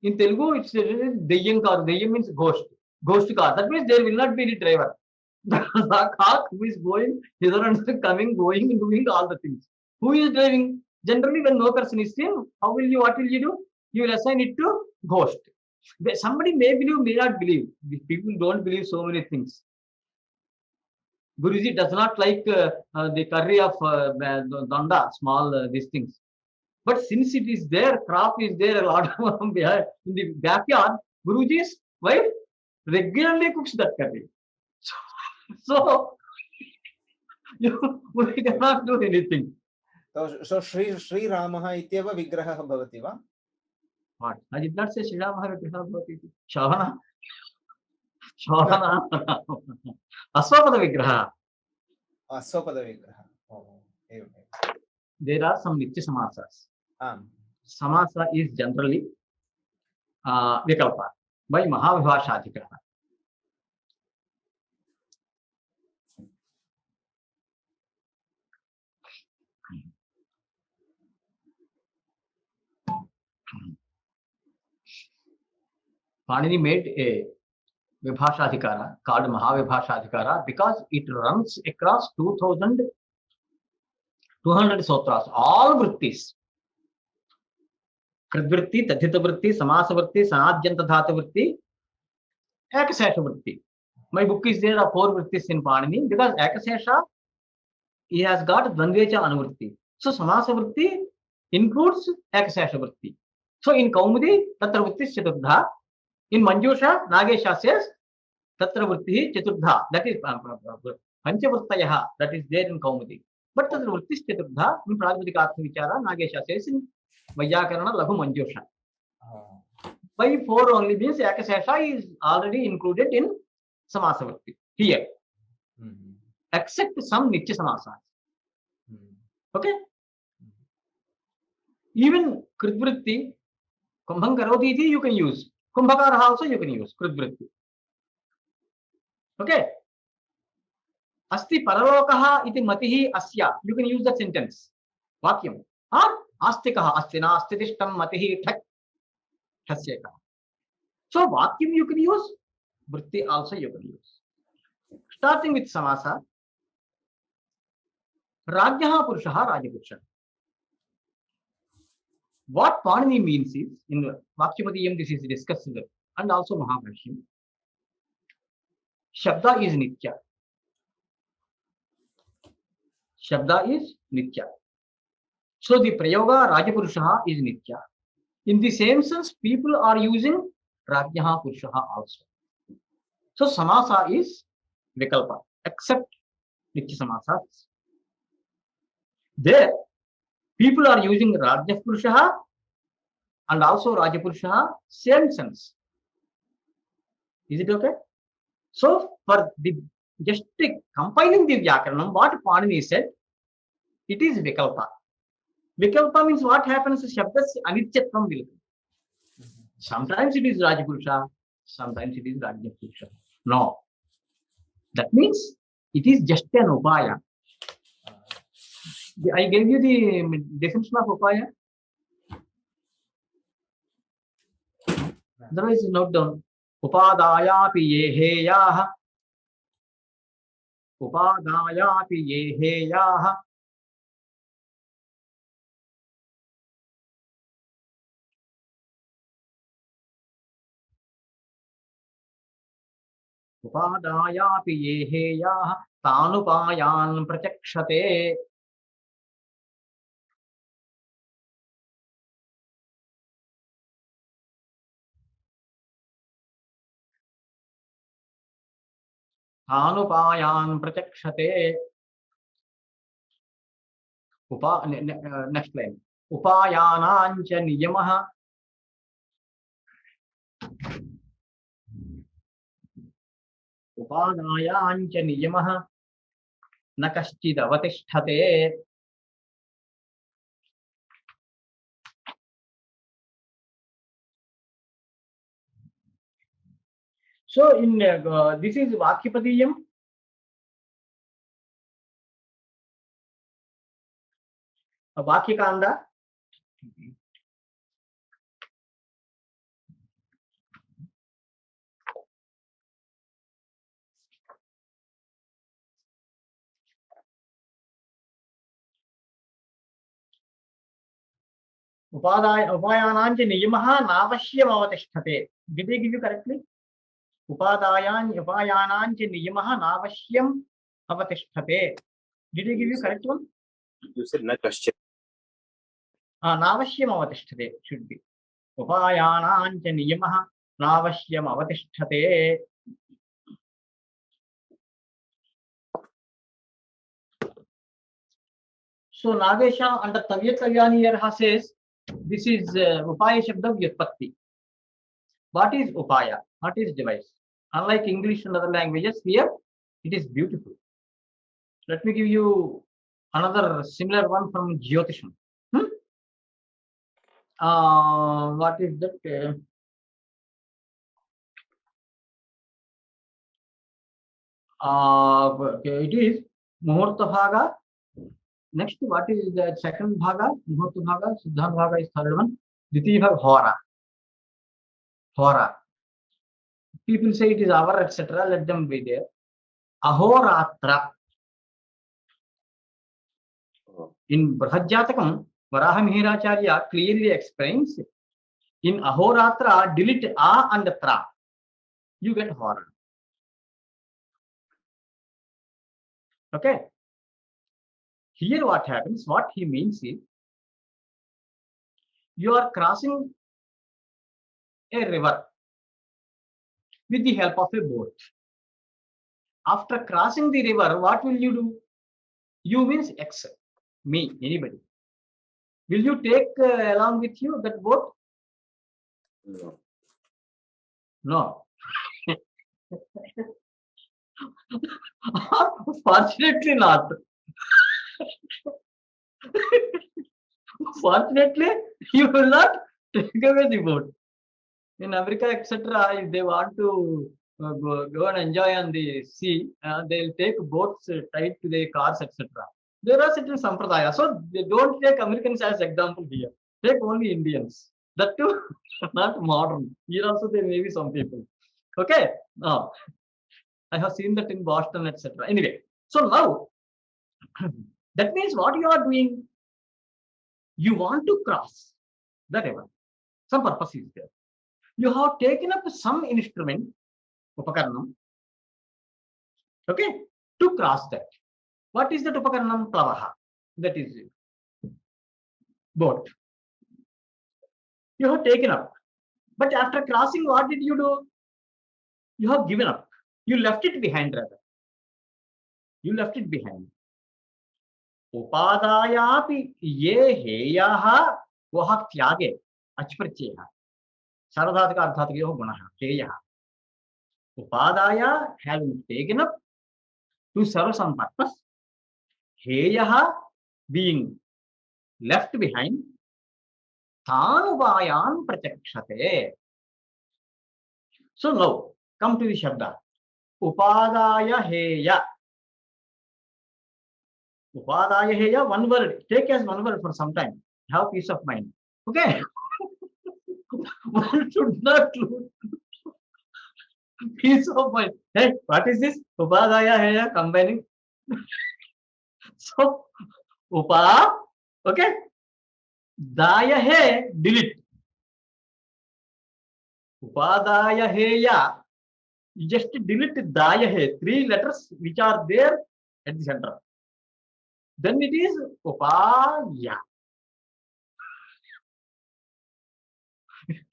In Telugu, it's Deyyam car. Deyyam means ghost. Ghost car. That means there will not be any driver. The car who is going, hither and coming, going, doing all the things. Who is driving? Generally, when no person is seen, what will you do? You will assign it to ghost. Somebody may believe, may not believe. People don't believe so many things. Guruji does not like the curry of danda, small these things. But since it is there, crop is there, a lot of in the backyard, Guruji's wife regularly cooks that curry. So we cannot do anything. So Sri Ramaha ityeva vigrahah bhavati va? What? I did not say Sri Ramaha vigrahah bhavati. Shavana. Shavana. Aswapada vigraha. Aswapada vigraha. Oh, there are some Nitya Samasas. Samasa is generally Vikalpa by Mahavibhashadhikara. Panini made a Vibhashadhikara called Mahavibhashadhikara because it runs across 2,200 sutras, all vrittis. Kridvritti, Tadhita vritti, Samasa vritti, Sanadhyanta dhatu vritti, Ekasesha vritti. My book is there of 4 vrittis in Panini because Ekasesha, he has got Dvandvecha Anuvritti. So Samasa vritti includes Ekasesha vritti. So in Kaumudi, Tatra vrittis Chaturdha. In Manjusha, Nagesha says, Tatra vrittihi Chaturdha. That is Panchavrittayaha. That is there in Kaumudi. But Tatra vrittis Chaturdha, in Prajapatikaartha Vichara, Nagesha says in Vyakarana Lahu Manjusha. By 4 only means Ekasesha is already included in Samasa vritti here. Except some Nitya Samasas. Okay? Even Kridvritti, Kumbham Karoti iti you can use. Kumbhakara also you can use. Kridvritti. Okay? Asti paralokaha iti matihi asya. You can use that sentence. Vakyam. Astikaha astina astitishtam matihi thak. Hasyeka. So Vakyam you can use. Vritti also you can use. Starting with Samasa. Rajyaha Purushaha Rajapurusha. What Panini means is, in Vakyapadiyam this is discussed and also Mahabhashyam. Shabda is Nitya. Shabda is Nitya. So the Prayoga Rajapurushaha is Nitya. In the same sense, people are using Rajyaha Purushaha also. So Samasa is Vikalpa, except Nitya Samasas. There, people are using Rajya Purushaha and also Rajapurushaha, same sense. Is it okay? So, for the just compiling the Vyakaranam, what Panini said, it is Vikalpa. Vikalpa means what happens is Shabdas Anithyatvam will. Sometimes it is Rajapurusha, sometimes it is Rajapurusha. No. That means it is just an Upaya. I gave you the definition of Upaya. Otherwise, note down. Upadayapi yeheyaha. Upadayapi yeheyaha. Upadayapi yeheyaha. Tanupayan pratyakshate. Tanupayan pratyakshate. Next line. Upayanancha niyamaha. Upadayancha niyamaha. Na kaschid avatishthate. So in this is Vakyapadiyam. Vakyakanda. Upayanancha niyamaha navashyam avatishthate. Did they give you correctly? Upayanancha niyamaha navashyam avatishthate. Did they give you correct one? You said na kaschid. Navashyam avatishthate should be. Upayanancha niyamaha navashyam avatishthate. So Nagesha under Tavyat Kalyani Yarha says this is Upaya Shabda Vyutpatti. What is Upaya? What is device? Unlike English and other languages, here it is beautiful. Let me give you another similar one from Jyotisham. What is that? Okay, it is Muhurta Bhaga. Next, what is the second Bhaga? Muhurta Bhaga. Siddhant Bhaga is third one. Ditiya Bhaga Hora. Hora. People say it is hour, etc. Let them be there. Ahoratra. In Brahadjatakam, Varaha Mihiracharya clearly explains in Ahoratra, delete A and Tra. You get Hora. Okay. Here what happens, what he means is, you are crossing a river with the help of a boat. After crossing the river, what will you do? You means X, me, anybody. Will you take along with you that boat? No. No. Fortunately not. Fortunately, you will not take away the boat. In America, etc., if they want to go and enjoy on the sea, they'll take boats tied to their cars, etc. There are certain sampradaya. So they don't take Americans as example here. Take only Indians. That too, not modern. Here also there may be some people. Okay. I have seen that in Boston, etc. Anyway, so now that means what you are doing, you want to cross the river. Some purpose is there. You have taken up some instrument, Upakaranam, okay, to cross that. What is that Upakaranam? Plavaha. That is boat. You have taken up. But after crossing, what did you do? You have given up. You left it behind, rather. You left it behind. Upadayapi ye heyaha voha tyage achpratyaya. Saradhatika arthatikayo gunaha heyaha. Upadaya, having taken up, to serve some purpose. Heyaha being left behind. Tanubayan pratyakshate. So now come to the Shabda. Upadaya heya. Upadaya heya, one word. Take as one word for some time. Have peace of mind. Okay. One should not lose peace of mind. Hey, what is this? Upadaya heya combining. So, upa, okay. Daya he, delete. Upadaya heya. You just delete daya he. 3 letters which are there at the center. Then it is upaya.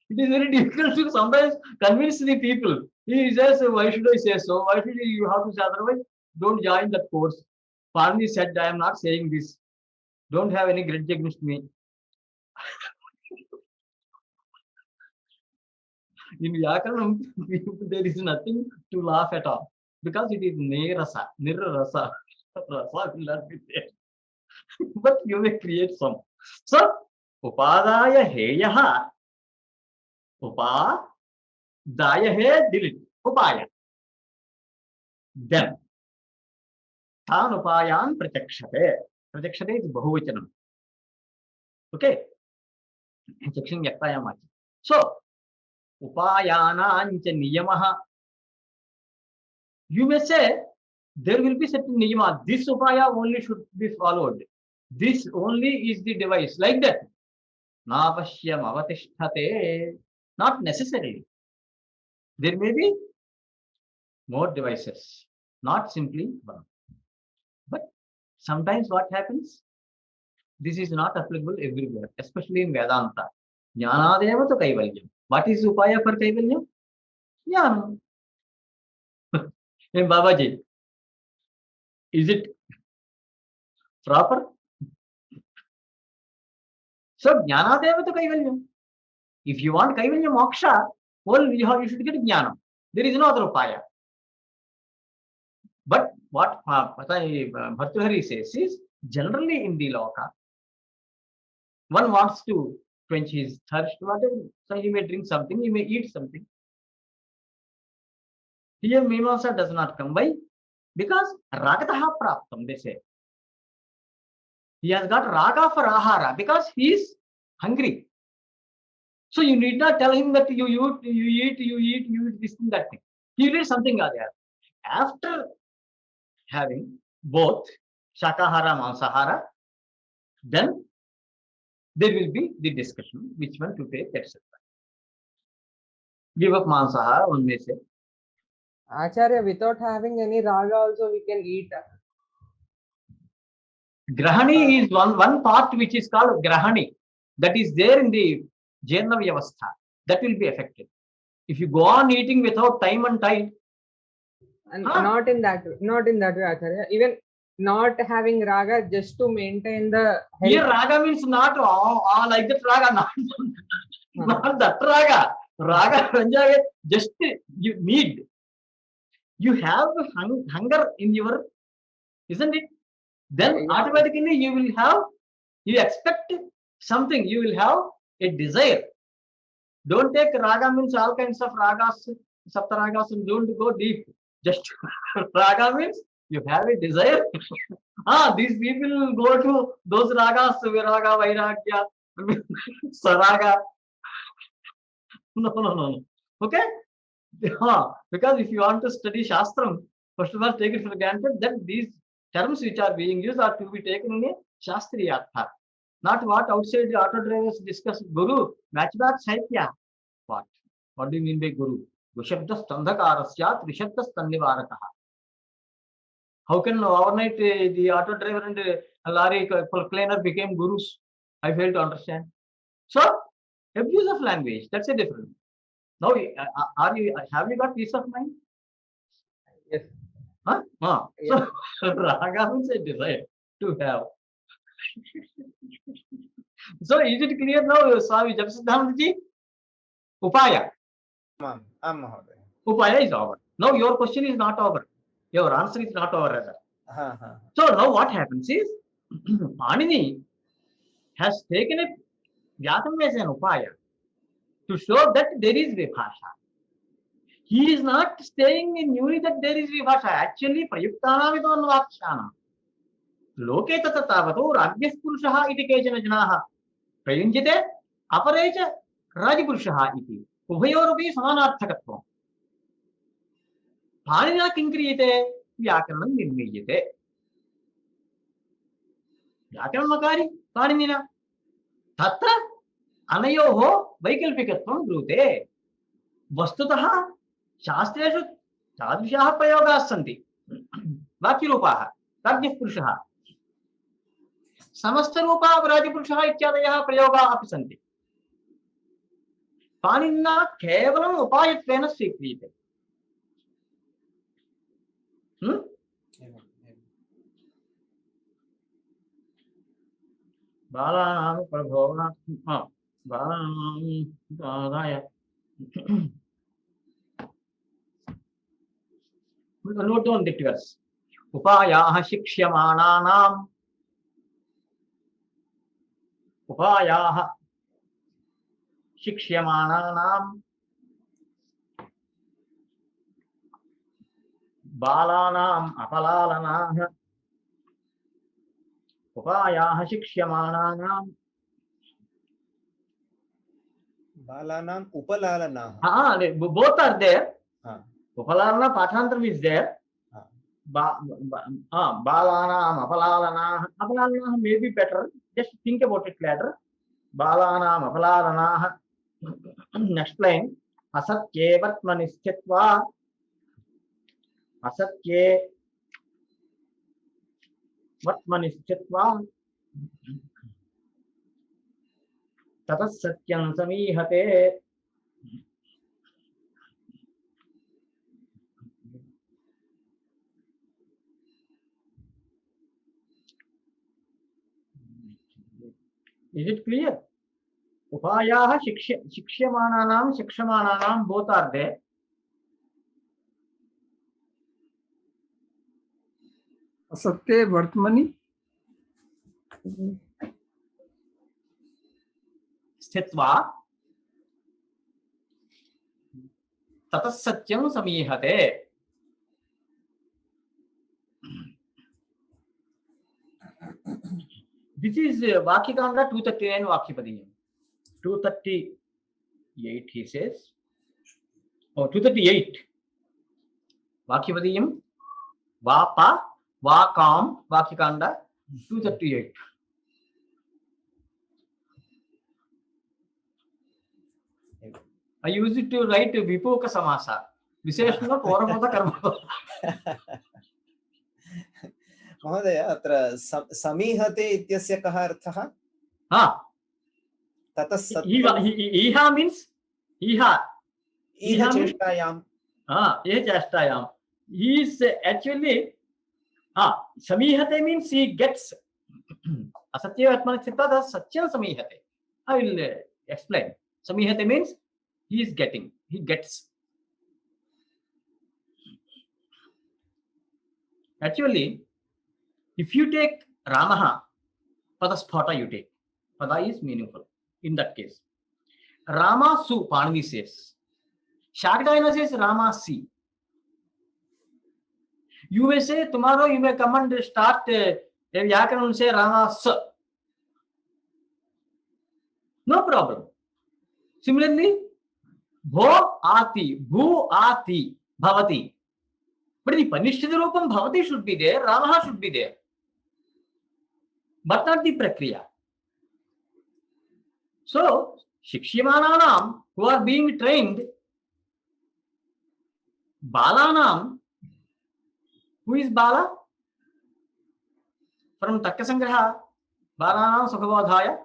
It is very difficult to sometimes convince the people. He says, why should I say so? Why should you have to say otherwise? Don't join that course. Parni said, I am not saying this. Don't have any grudge against me. In Vyakaranam, there is nothing to laugh at all. Because it is nirasa, nirrasa. Rasa will not be there. But you may create some. So, upadaya heyaha. Upa, daya he, delete. Upaya. Then, tan upayan pratyakshate. Pratyakshate is bahuvachanam. Okay. Section yaktayam. So, upayanancha niyamaha. You may say, there will be certain niyama. This upaya only should be followed. This only is the device. Like that. Navashyam avatishthate. Not necessarily. There may be more devices. Not simply one. But sometimes what happens? This is not applicable everywhere, especially in Vedanta. Jnanadeva to kaivalyam. What is upaya for kaivalyam? Jnana. In Babaji, is it proper? So jnanadeva to kaivalyam. If you want kaivalya moksha, well, you should get jnana. There is no other upaya. But what Bhartrihari says is, generally in the loka, one wants to quench his thirst, whatever. So he may drink something, he may eat something. Here Mimamsa does not come by, because ragataha praptam, they say. He has got raga for ahara, because he is hungry. So you need not tell him that you eat this thing, that thing. He will eat something or the other. After having both shakahara, mansahara, then there will be the discussion which one to take, etc. Give up mansahara, one may say. Acharya, without having any raga also we can eat. Grahani is one part which is called grahani. That is there in the Jaina Vyavastha. That will be affected. If you go on eating without time and tide. And not in that way, Acharya. Even not having raga just to maintain the health. Here raga means not like that raga, not that raga. Raga, just you need. You have hunger in your, isn't it? Then automatically you expect something, you will have a desire. Don't take raga means all kinds of ragas, saptaragas, and don't go deep. Just raga means you have a desire. These people go to those ragas, viraga, vairagya, saraga. No. Okay? Because if you want to study Shastram, first of all, take it for granted that these terms which are being used are to be taken in a Shastriya artha. Not what outside the auto drivers discuss. Guru, matchback saitya. What? What do you mean by Guru? Gushabda standhakarasyat rishabda standivarakaha. How can overnight the auto driver and lorry cleaner became gurus? I fail to understand. So, abuse of language, that's a difference. Now, have you got peace of mind? Yes. Yes. So, raga means a desire to have. So, is it clear now, Swami Japsiddhanandaji? Upaya. Am Mahoday. Upaya is over. Now, your question is not over. Your answer is not over rather. Ha, ha. So now what happens is, Panini has taken a Vyatam as an upaya to show that there is vibhasha. He is not staying in Nuni that there is vibhasha. Actually, prayuktanam ito anvakshana. Loke tata tavato ragyas purushaha iti kechana janaha prayunjite apare cha rajpurushaha iti. Ubhayorapi samanarthakatvam. Panina किं क्रियते व्याकरणं निर्मीयते व्याकरणमकारि पाणिनिना तत्र अनयोः वैकल्पिकत्वं ब्रूते वस्तुतः शास्त्रेषु तादृशाः प्रयोगाः सन्ति वाक्यरूपाः राज्ञः पुरुषः समस्तरूपः राजपुरुषः इत्यादयः प्रयोगाः अपि सन्ति पाणिनिना केवलम् उपायत्वेन स्वीक्रियते बालानां प्रभोगार्थं बालानां आदाय note down the verse upayaah shikshyamanaanaam upayaah shikshyamanaanaam बालानां अपलालनाः उपायाः शिक्ष्यमाणानां बालानां उपलालनाः. both are there. Ha. Upalalana pathantaram is there. Ha. Balanam apalalanah. Apalalanah may be better. Just think about it later. Balanam apalalanah. Next line. Asatye vatmanisthyatva. Asatye vatmanisthyatva. Tatas satyam samihate. Is it clear? Upayaha shikshyamanaanam shikshamanaanam both are there. असत्ये वर्तमनि स्थित्वा ततः सत्यं समीहते. This is Vakikanda 239 Vakyapadiyam. 238 he says. Oh, 238. Vakyapadiyam. Vapa, Vakam, Vakikanda 238. I use it to write Vipoka Samasa. Visheshna Paramada Karma. महोदय अत्र समीहते इत्यस्य कः अर्थः? ततः सत्यं इहा means इहा चेष्टायां इह चेष्टायां he is actually samihate means he gets asatya atmana chitta satyam samihate. I will explain. Samihate means he is getting, he gets. Actually, if you take Ramaha, Padaspata you take. Pada is meaningful in that case. Rama Su, Panini says. Shakdayana says Rama Si. You may say, tomorrow you may come and start a Vyakaran and say Rama Sa. No problem. Similarly, Bho Ati, Bhu Ati, Bhavati. But the Panishtita Rupam Bhavati should be there, Ramaha should be there. But not the Prakriya. So, Shikshimananam, who are being trained, Balanam, who is Bala? From Tarkasangraha, Balanam Sukhabodhaya,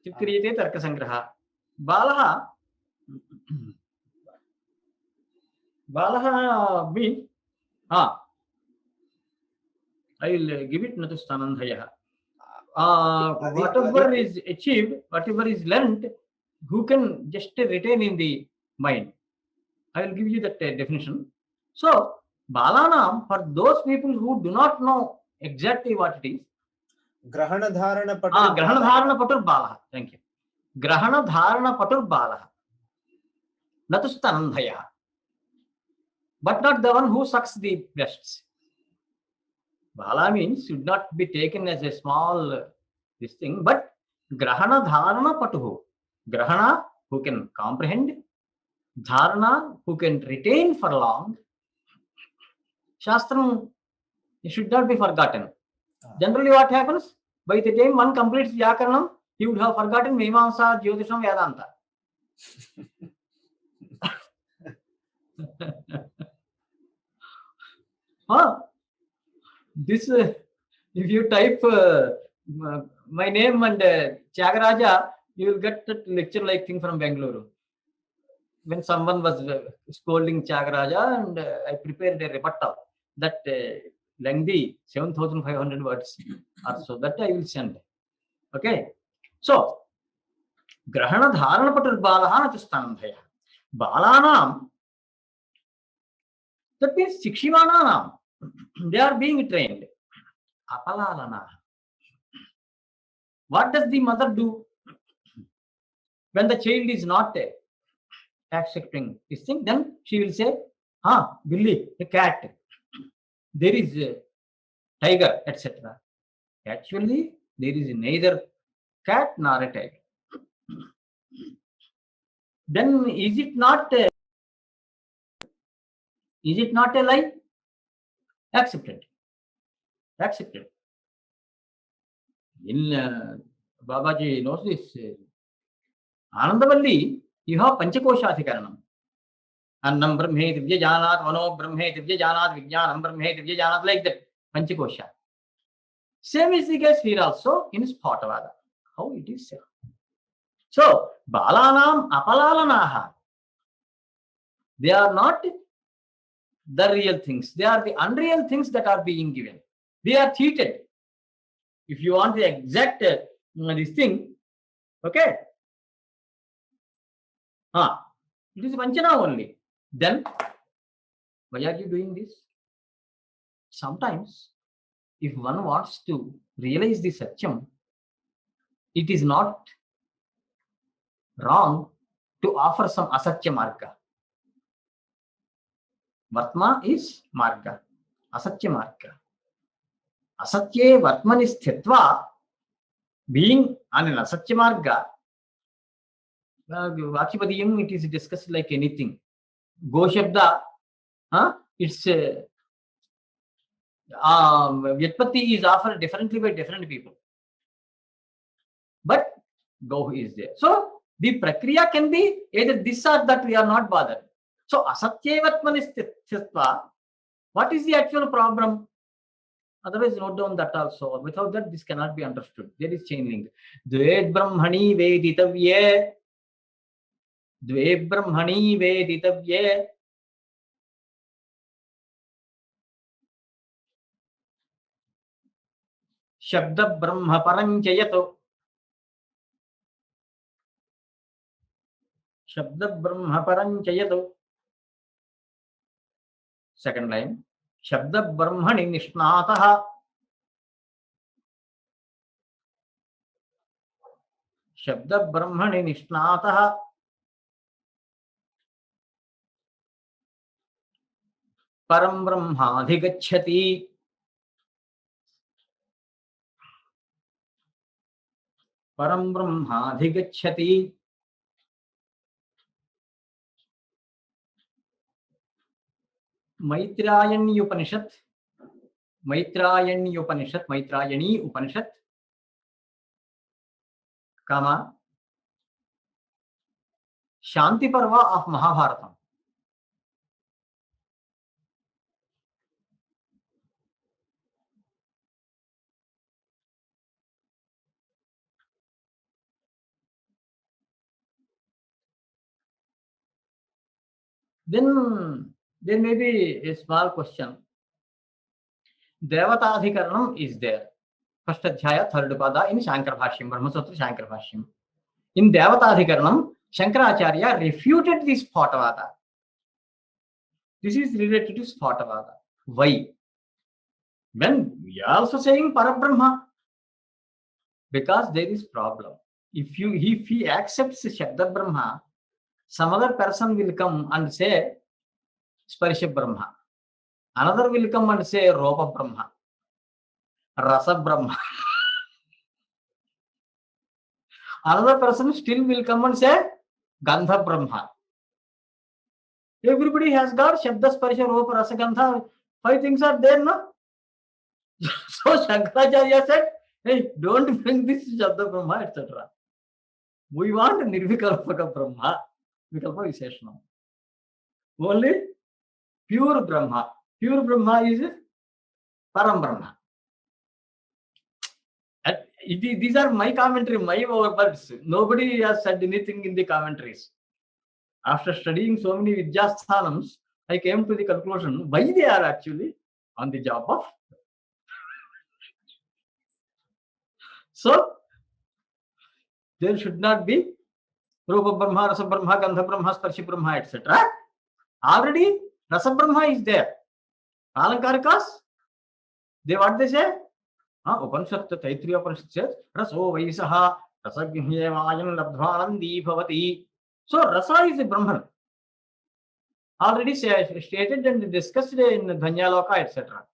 Chikriyate Tarkasangraha. Balaha means, I will give it Natustanandhaya. Whatever is achieved, whatever is learnt, who can just retain in the mind. I will give you that definition. So, Balanam, for those people who do not know exactly what it is. Grahana Dharana Patur. Grahana Dharana Patur Balaha. Thank you. Grahana Dharana Patur Balaha. Natustanandhaya. But not the one who sucks the breasts. Bala means should not be taken as a small this thing, but Grahana Dharana Patuhu. Grahana, who can comprehend. Dharana, who can retain for long. Shastram, it should not be forgotten. Generally, what happens? By the time one completes Vyakaranam, he would have forgotten Mimamsa, Jyotisham, Vedanta. This, if you type my name and Tyagaraja, you will get that lecture like thing from Bangalore. When someone was scolding Tyagaraja, and I prepared a rebuttal, that lengthy 7,500 words or so, that I will send. Okay. So, Grahana Dharana Patur Balaha Natustanandhaya. Balanam, that means Shikshivananam, they are being trained. Apalalana. What does the mother do when the child is not accepting this thing? Then she will say, Billy, a cat, there is a tiger, etc. Actually, there is neither cat nor a tiger. Then is it not a lie? Accepted. Accepted. In Babaji knows this. Anandavalli, you have Panchakoshathikaranam. Annam Brahme Divya Janat, Mano Brahme Divya Janat, Vijnanam Brahme Divya Janat, like that. Panchakosha. Same is the case here also in Spotavada. How it is said. So, Balanam Apalalanaha. They are not the real things. They are the unreal things that are being given. They are cheated. If you want the exact this thing, okay. It is Vanchana only. Then, why are you doing this? Sometimes, if one wants to realize the Satyam, it is not wrong to offer some Asatya Marga. Vartma is Marga. Asatya Marga. Asatye Vartmani Sthitva, being on an Asatya Marga, Vakipadiyam, it is discussed like anything. Go Shabda, its Vyatpatti is offered differently by different people. But Go is there. So, the Prakriya can be either this or that, we are not bothered. So, Asatye Vatmani Sthitva, what is the actual problem? Otherwise, note down that also. Without that, this cannot be understood. There is chain link. Dve Brahmani Veditavye. Dve Brahmani Veditavye. Shabda Brahma Paranchayato. Shabda Brahma Paranchayato. Second line. Shabda Brahmani Nishnataha. Shabda Brahmani Nishnataha. Param Brahma Adhigacchati. Param Brahma Adhigacchati. Maitrayani Upanishad. Maitrayani Upanishad. Maitrayani Upanishad. Kama. Shanti Parva of Mahabharatam. Then there may be a small question. Devatadhikaranam is there. First Adhyaya, third Pada in Shankara Bhashyam, Brahmasutra Shankara Bhashyam. In Devatadhikaranam, Shankaracharya refuted this Spotavada. This is related to Spotavada. Why? When we are also saying Parabrahma, because there is problem. If he accepts Shabda Brahma, some other person will come and say Sparsha Brahma. Another will come and say Ropa Brahma, Rasa Brahma. Another person still will come and say Gandha Brahma. Everybody has got Shabda, Sparsha, Ropa, Rasa, Gandha. 5 things are there, no? So Shankaracharya said, hey, don't bring this Shabda Brahma, etc. We want Nirvikalpaka Brahma, Vikalpa Visheshna. Only pure Brahma. Pure Brahma is Param Brahma. These are my commentary, my words. Nobody has said anything in the commentaries. After studying so many Vidyasthanams, I came to the conclusion why they are actually on the job of. So, there should not be Rupa Brahma, Rasa Brahma, Gandha Brahma, Sparshi Brahma, etc. Already, Rasa Brahma is there. Alankarikas, what they say? Upanishad, Taitriya Upanishad says, Raso Vaisaha, Rasagnyevayam Labdhanandi Bhavati. So, Rasa is a Brahman. Already stated and discussed in Dhanyaloka, etc.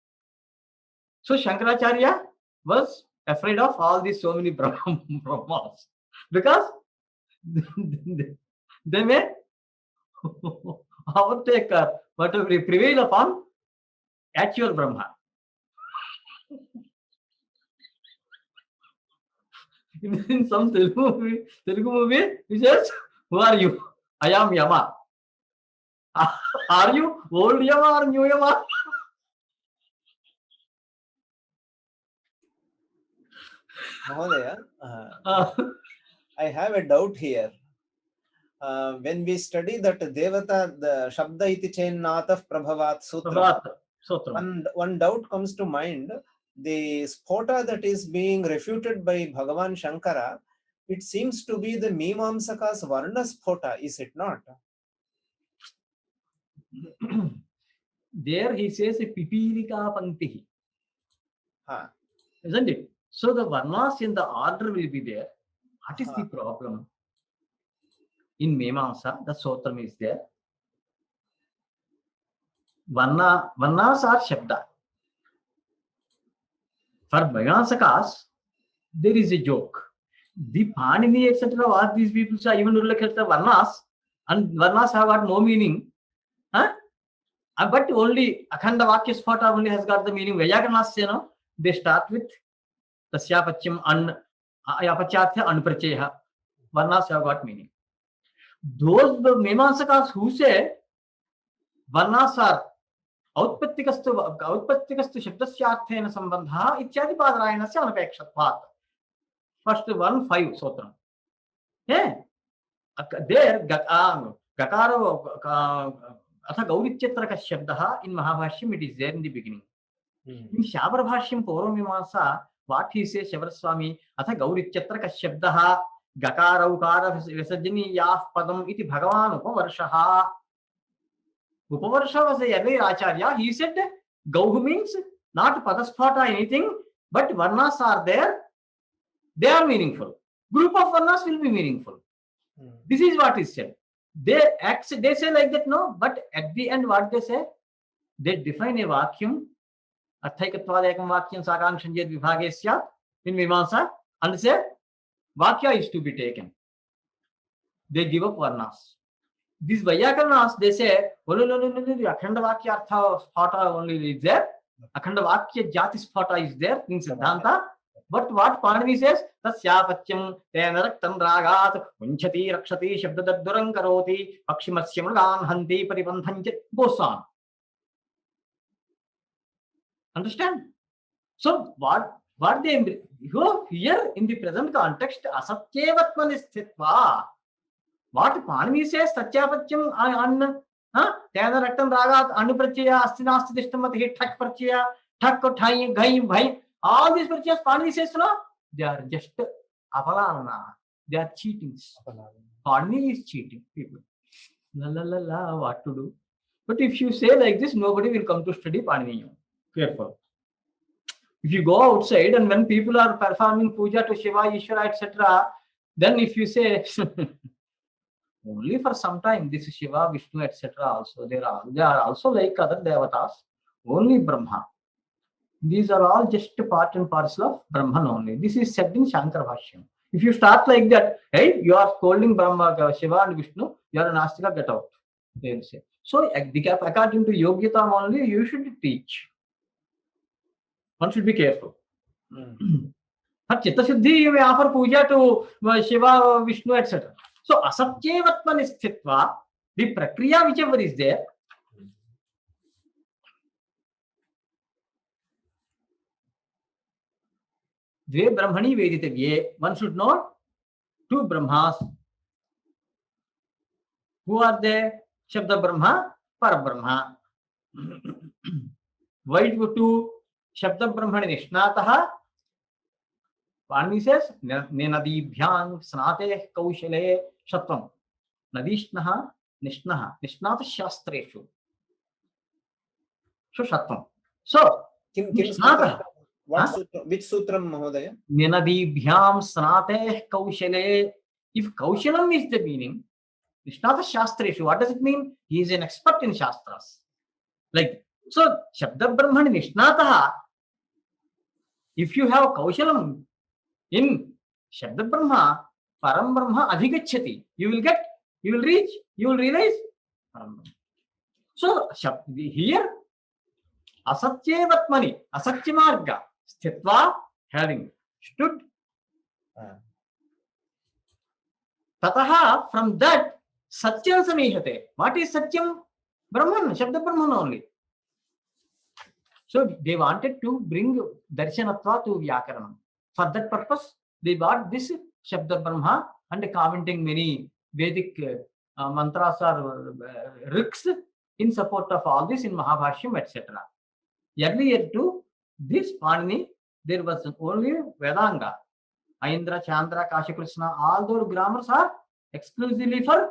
So, Shankaracharya was afraid of all these so many Brahmas because they may overtake whatever prevail upon actual Brahma. In some Telugu movie, he says, who are you? I am Yama. Are you old Yama or new Yama? Mahodaya, I have a doubt here. When we study that Devata, the Shabda iti Chennatah Prabhavat Sutra, one doubt comes to mind. The spota that is being refuted by Bhagavan Shankara, it seems to be the Mimamsaka's Varna spota, is it not? There he says a Pipilika Pankti. Isn't it? So the Varnas in the order will be there. What is the problem? In Mimamsa, the Sotram is there. Varnas are Shabda. For Mimamsakas, there is a joke. The Panini, etc., what these people say, even look at the Varnas, and Varnas have got no meaning. But only Akhanda Vakya Spota only has got the meaning. Vyakarnas, they start with Tasyapacham and Apachatya Anpracheha. Varnas have got meaning. Those Mimamsakas who say Varnas are औत्पत्तिकस्तु शब्दस्यार्थेन संबंधः इत्यादि पादरायणस्य अनपेक्षत्वात्. First 1-5 Sotram. Yeah. There Gakara Atha Gaurityatra Shabdaha in Mahabhashyam, it is there in the beginning. In Shabara Bhashyam Purvamimamsa, what he says, Shavaraswami, Atha Gaurityatra Shabdaha Gakara Ukara Visarjani Yah Padam iti Bhagavan Upavarshaha. Upavarsha was a earlier Acharya. He said Gauhu means not Padaspata or anything, but Varnas are there. They are meaningful. Group of Varnas will be meaningful. This is what is said. They say like that, no, but at the end, what they say? They define a vacuum, Arthaikatvadekam vakyam Sakankshanjed Vibhagesya in Mimamsa, and say Vakya is to be taken. They give up Varnas. These Vyakarnas, they say, no, Akhanda Vakya Artha Spata only is there. Akhanda Vakya Jati Spata is there in Siddhanta. But what Panini says, Tasyapacham Tenaraktam Ragat, Unchati Rakshati Shabdadaduram Karoti, Pakshimasyamran Hanti Paripanthanchit goes on. Understand? So what they here in the present context, Asatyevatman Sthitva. What Panini says, Tasyapacham an Tenaraktam Ragat, Anuprachya, Astinasti Dishtamati, Thak Parchya, Thak Thai, Gai, Bhai. All these purchases, Panini says, no, they are just apalana. They are cheating. Panini is cheating people. La, what to do? But if you say like this, nobody will come to study Panini. Careful. If you go outside and when people are performing puja to Shiva, Ishvara, etc., then if you say only for some time, this is Shiva, Vishnu, etc., also they are also like other devatas, only Brahma. These are all just part and parcel of Brahman only. This is said in Shankara Bhashyam. If you start like that, hey, you are scolding Brahma, Shiva and Vishnu, you are an Astika, get out. They will say. So, according to Yogyatam only, you should teach. One should be careful. For Chitta-Shuddhi, you may offer puja to Shiva, Vishnu, etc. So, asatyevatmani sthitva, the prakriya whichever is there, Dve Brahmani Veditavye, one should know two Brahmas. Who are they? Shabda Brahma, Parabrahma. Why to Shabda Brahmani Nishnataha? Panini says, Nenadibhyang Snate Kaushale Shatvam. Nadishnaha Nishnaha. Nishnata Shastreshu. So Shatvam. So, Nishnataha. Which sutram, Mahodaya? Nenadibhyam Snate Kaushale. If Kaushalam is the meaning, Nishnata Shastreshu, what does it mean? He is an expert in Shastras. Like, so, Shabda Brahmani Nishnataha, if you have Kaushalam in Shabda Brahma, Param Brahma Adhigachati, you will reach, you will realize Param Brahma. So, here, Asatyevatmani, Asatyamarga, Sthitva, having stood. Tataha, from that, Satyam Samihate. What is Satyam? Brahman, Shabda Brahman only. So they wanted to bring Darshanatva to Vyakaranam. For that purpose, they brought this Shabda Brahma and commenting many Vedic mantras or riks in support of all this in Mahabhashyam, etc. Earlier to this Panini, there was only Vedanga. Aindra, Chandra, Kashikrishna, all those grammars are exclusively for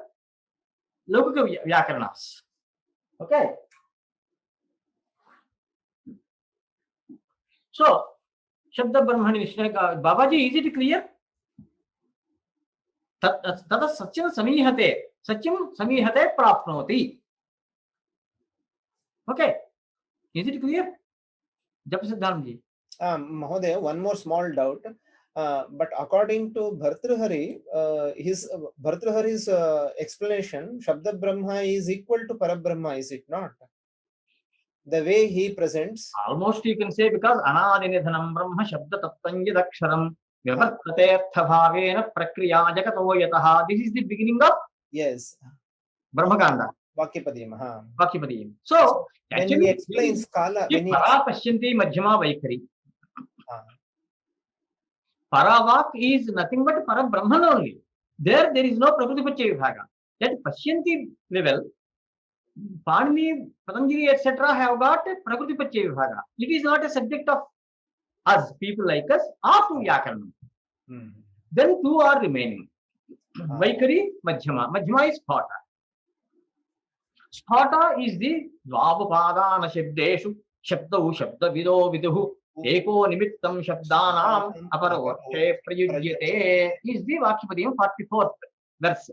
Lokika Vyakaranas. Okay. So, Shabda Brahmani Nishnaka, Babaji, is it clear? Tata Satyam Samihate Prapnoti. Okay. Is it clear? Jap Siddhamji. Mahodaya, one more small doubt. But according to Bhartrhari, his Bhartrhari's explanation, Shabda Brahma is equal to Parabrahma, is it not? The way he presents. Almost you can say, because Anadinidhanam Brahma Shabda Tattvanjadaksharam Vyabhartatertha Prakriya Jagato Yataha. This is the beginning of Brahmakanda. Vakyapadiyam. So, when he explains Kala, when he Para Pashyanti Madhyama Vaikhari. Paravak is nothing but Para Brahman only. There is no Prakriti Vibhaga. That Pashyanti level, Panini, Patanjali, etc. have got Prakriti Vibhaga. It is not a subject of us, people like us, of Vyakaranam. Then two are remaining. Vaikhari, Madhyama. Madhyama is Sphota. Sphota is the Dvabupadana Shabdeshu, Shabdahu, Shabda Vido Viduhu, Eko Nimittam Shabdanam, Aparavakshe Prayudyate, is the Vakyapadiyam 44th verse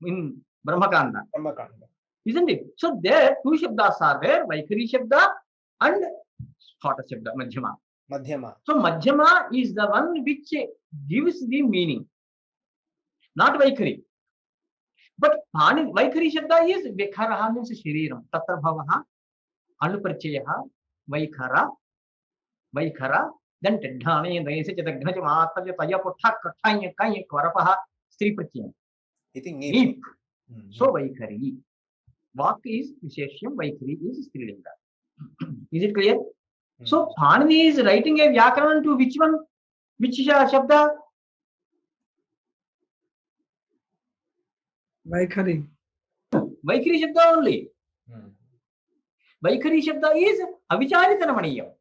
in Brahmakanda. Isn't it? So there two Shabdas are there, Vaikhari Shabda and Sphota Shabda, Madhyama. So Madhyama is the one which gives the meaning, not Vaikhari. But Vaikhari Shabda is Vikharaha means Shiriram. Tatra Bhavaha, Anuparchayaha, Vaikhara, then Tedhani, Raisa Chatagnajamata, Tayaputta, Katanya, Kanya, Kvarapaha, Stri Prachyan. Neep. So Vaikhari. Vak is Visheshyam, Vaikhari is Strilinga. Is it clear? So Panini is writing a Vyakaran to which one? Which Shabda? Vaikhari. Vaikhari Shabda only. Vaikhari Shabda is Avicharitanamaniya.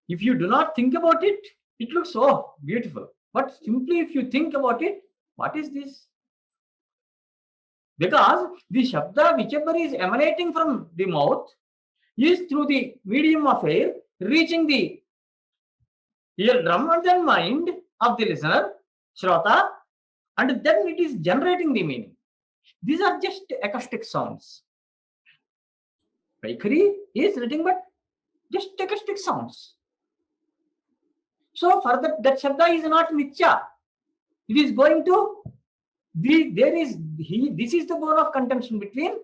If you do not think about it, it looks so beautiful. But simply if you think about it, what is this? Because the Shabda, whichever is emanating from the mouth, is through the medium of air reaching the eardrum and then mind of the listener, Shrota, and then it is generating the meaning. These are just acoustic sounds. Vaikhari is nothing but just acoustic sounds. So for that Shabda is not Nitya. It is going to this is the bone of contention between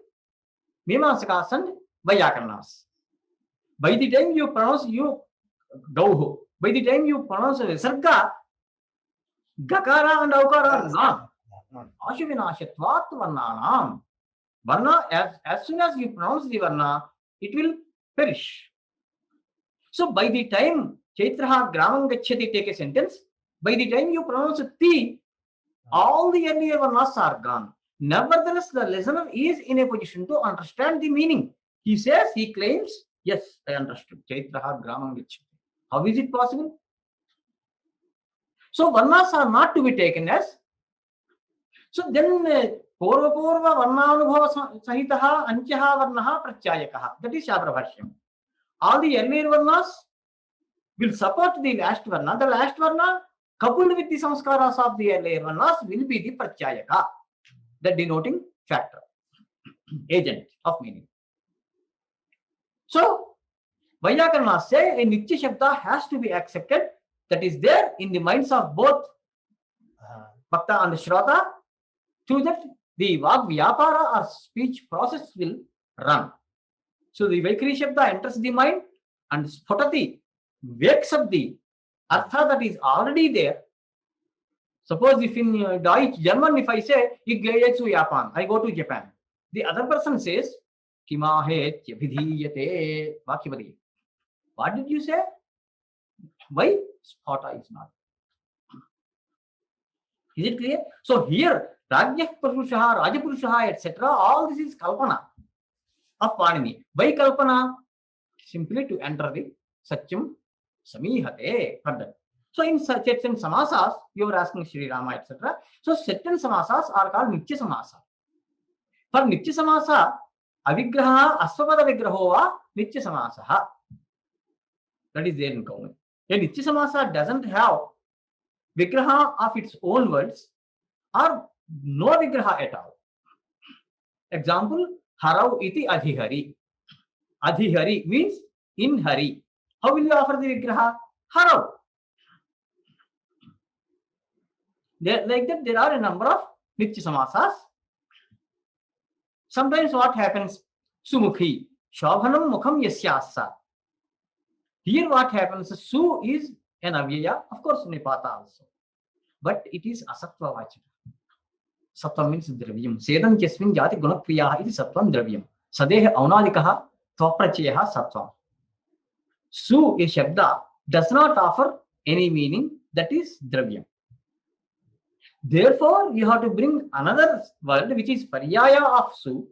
Mimamsakas and Vyakarnas. By the time you pronounce Gauhu, by the time you pronounce Visarga, Gakara and Aukara are not. Ashuvinashatvat Varnanam. Varna, as soon as you pronounce the Varna, it will perish. So by the time Chaitraha Gramam Gachyati take a sentence, by the time you pronounce Ti, all the earlier Varnas are gone. Nevertheless, the listener is in a position to understand the meaning. He says, he claims, yes, I understood. Chaitraha Gramam Gachyati. How is it possible? So Varnas are not to be taken as. So then Purva Varnanubhava Sahitaha Anchaha Varnaha Pratyayakaha. That is Shabrabhashyam. All the earlier Varnas will support the last Varna. The last Varna coupled with the samskaras of the earlier Varnas will be the Pratyayaka, the denoting factor, agent of meaning. So Vyakarnas say a Nitya Shabda has to be accepted, that is there in the minds of both Bhakta and Shrota. Through that, the Vag Vyapara or speech process will run. So the Vaikhari Shabda enters the mind and Sphatati wakes up the Artha that is already there. Suppose if in Deutsch, German, if I say, Ich gehe zu Japan, I go to Japan. The other person says, Kimahet Vidhiyate Vakyavadi. What did you say? Why? Sphata is not. Is it clear? So here, Rajya Purushaha, Rajapurushaha, etc., all this is Kalpana of Panini. Why Kalpana? Simply to enter the Satyam Samihate. So in certain samasas, you were asking Sri Rama, etc. So certain samasas are called Nitya Samasa. For Nitya Samasa, Avigraha Asvapada Vigrahova Nitya Samasaha. That is there in common. A Nitya Samasa doesn't have Vigraha of its own words or no Vigraha at all. Example, Harau iti Adhihari. Adhihari means in Hari. How will you offer the Vigraha? Harau. Like that, there are a number of Nitya Samasas. Sometimes what happens? Sumukhi. Shobhanam Mukham Yasyasa. Here what happens? Su is an avyaya, of course Nipata also. But it is asatva vachaka. Sattva means dravyam. Sedam chesmin jati gunakriyaha iti sattvam dravyam. Sadeha aunadikaha tvaprachayaha sattvam. Su, a shabda, does not offer any meaning, that is dravyam. Therefore, you have to bring another word which is paryaya of su.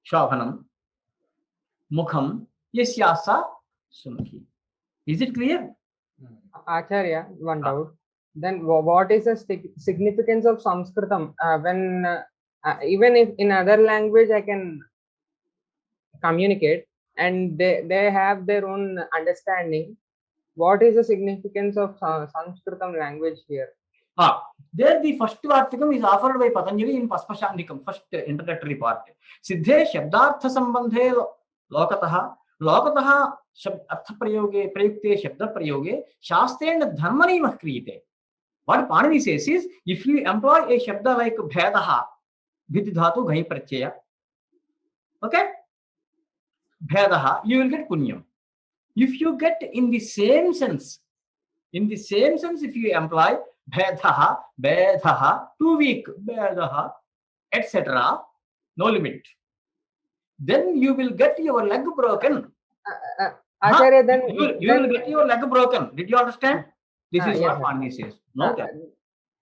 Shobhanam, Mukham, Yasyasa, Sumukhi. Is it clear? Acharya, one doubt. Then what is the significance of Sanskritam? When even if in other language I can communicate and they have their own understanding, what is the significance of Sanskritam language here? There the first Vartikam is offered by Patanjali in Paspashandikam, first introductory part. Siddhe Shabdartha Sambandhe Lokataha Lokataha Artha Prayoge Prayukte Shabda Prayoge Shastren Dharmani Mahkriyate. What Panini says is, if you employ a Shabda like Bhedaha, Vidhatu Ghai Prachaya, okay? Bhedaha, you will get Punyam. If you get in the same sense, if you employ Bhedaha, Bhedaha, 2 week, Bhedaha, etc., no limit, then you will get your leg broken. Acharya, then you will get your leg broken. Did you understand? This is what Panini says. No,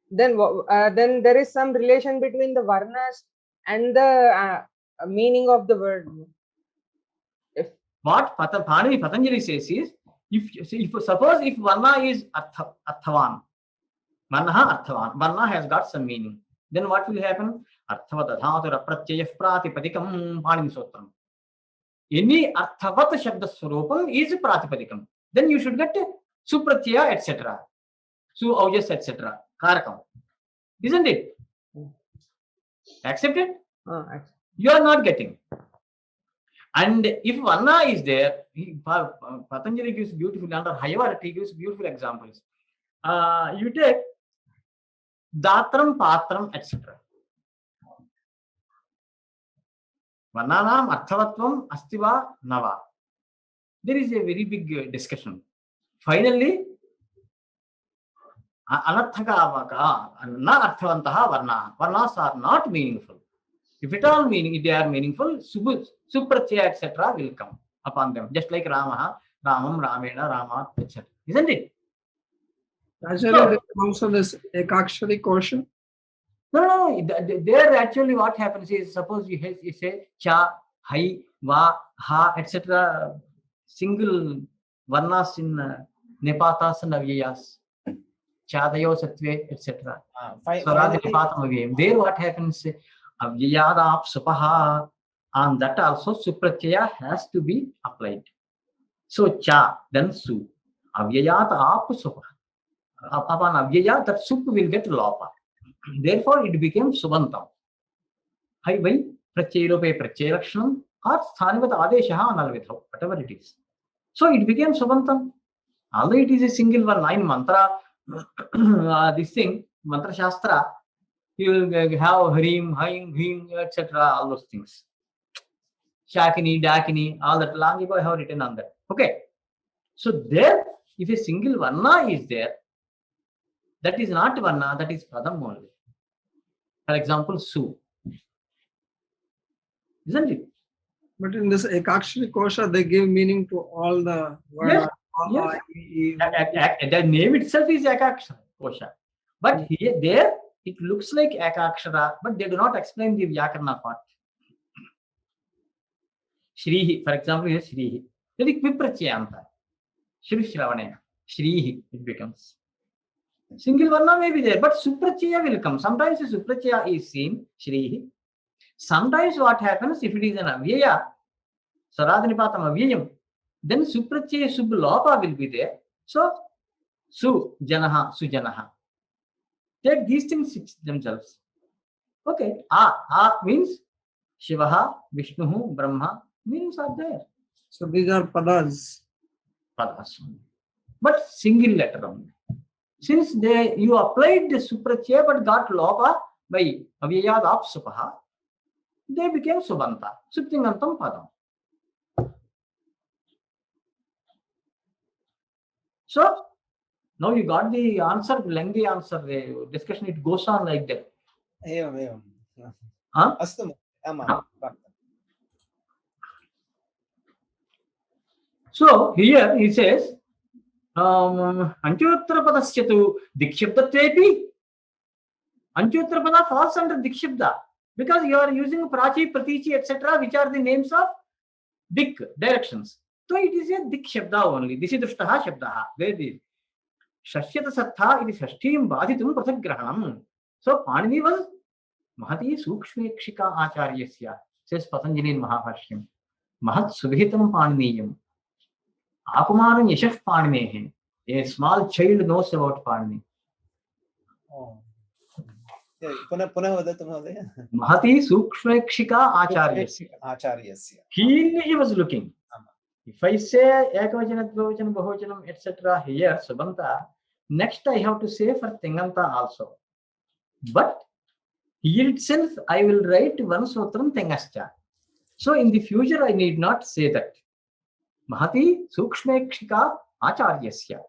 then there is some relation between the varnas and the meaning of the word. What Patanjali says is, if suppose if Varna is Arthavan, Varna has got some meaning. then what will happen? Arthavat adhatura pratyaya pratipadikam Panini Sutram. Any arthavat shabda swarupam is pratipadikam. Then you should get supratyaya, etc. Su aujas, etc. Karakam. Isn't it? Accepted? You are not getting. And if Varna is there, Patanjali gives beautiful, under Hayavara, he gives beautiful examples. You take Datram, Patram, etc. Varnanam Arthavatvam Astiva Nava. There is a very big discussion. Finally, Anarthaka na Arthavantaha Varna. Varnas are not meaningful. If at all meaning, they are meaningful, Supratyaya, etc. will come upon them. Just like Ramaha, Ramam, Ramena, Rama, etc. Isn't it? Actually, So, there is also this Ekakshari quotient. No. There actually what happens is, suppose you say cha, hai, va, ha, etc. Single varnas in Nepatas and Avyayas. Chadayo, Satve, etc. Swaradi, Nepatam, Avyayam. There what happens, Avyayadap, Supaha, and that also Supratyaya has to be applied. So cha, then su. Avyayat ap Supaha. Upon Avyaya, that sup will get lopa. Therefore, it became Subantam. Hai vai Pratyairope Pratyailakshanam or Sthanivat Adeshaha Analvidho, whatever it is. So it became Subantam. Although it is a single one line mantra, this thing, Mantra Shastra, you will have Harim, Haim, Him, etc. All those things. Shakini, Dakini, all that long ago I have written on that. Okay. So there, if a single Varna is there, that is not Varna, that is Padam only. For example, Su. Isn't it? But in this Ekakshari Kosha, they give meaning to all the words. Yes. The name itself is Ekakshara Kosha. But here, there, it looks like Ekakshara, but they do not explain the Vyakarana part. Shrihi, for example, here Shrihi. That is Vipratyanta. Shri Shravanaya. Shrihi, it becomes. Single Varna may be there, but Supratyaya will come. Sometimes the Supratyaya is seen, Shrihi. Sometimes what happens, if it is an Avyaya, Saradhanipatam Avyayam, then Supratyaya Sublopa will be there. So, Su Janaha, Sujanaha. Take these things themselves. Okay. A means Shivaha, Vishnuhu, Brahma, meanings are there. So these are padas. Padas. But single letter only. Since you applied the Supratyaya but got Lopa by Avyayad of Supaha, they became Subanta. Suptingantam Padam. So, now you got the answer, lengthy answer, the discussion, it goes on like that. Evam. Huh? Astu. So, here he says, Antyuttara Padasyatu Dikshibdatvepi. Antyuttara Pada falls under Dikshibda because you are using Prachi, Pratichi, etc., which are the names of Dik, directions. So, it is a Dik Shabda only. This is Drishtaha Shabdaha. Where is it? Shashyata Sattha, it is Shashtim Badhitum Prathagrahanam. So, Panini was Mahati Sukshmekshika Acharyasya, says Patanjali in Mahabhashyam. Mahat Subhitam Paniniyam. Akumaran Yashaf Paninehe. A small child knows about Panini. Mahati Sukshmekshika Acharyasya. Keenly he was looking. If I say Ekavachana, Dvavachana, Bahuvachanam, etc. here, Subanta, next I have to say for Tenganta also. But here itself I will write one Sutram Tengascha. So in the future I need not say that. Mahati Sukshmekshika Acharyasya.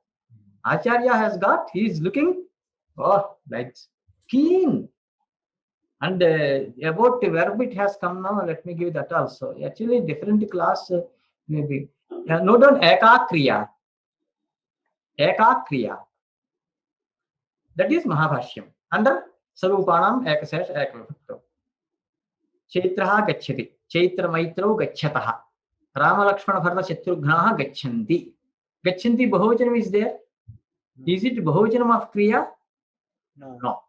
Acharya has got, he is looking, like keen. And about the verb it has come now, let me give that also. Actually, different class maybe. Note down Ekakriya. Ekakriya. That is Mahabhashyam. Under Sarupanam Ekasesh Ekavibhakto. Chaitraha Gacchati. Chaitra Maitro Gacchataha. Rama Lakshmana Bharata Shatrugnaha Gacchanti. Gacchanti Bahuvachanam is there. Is it Bahuvachanam of Kriya? No. No.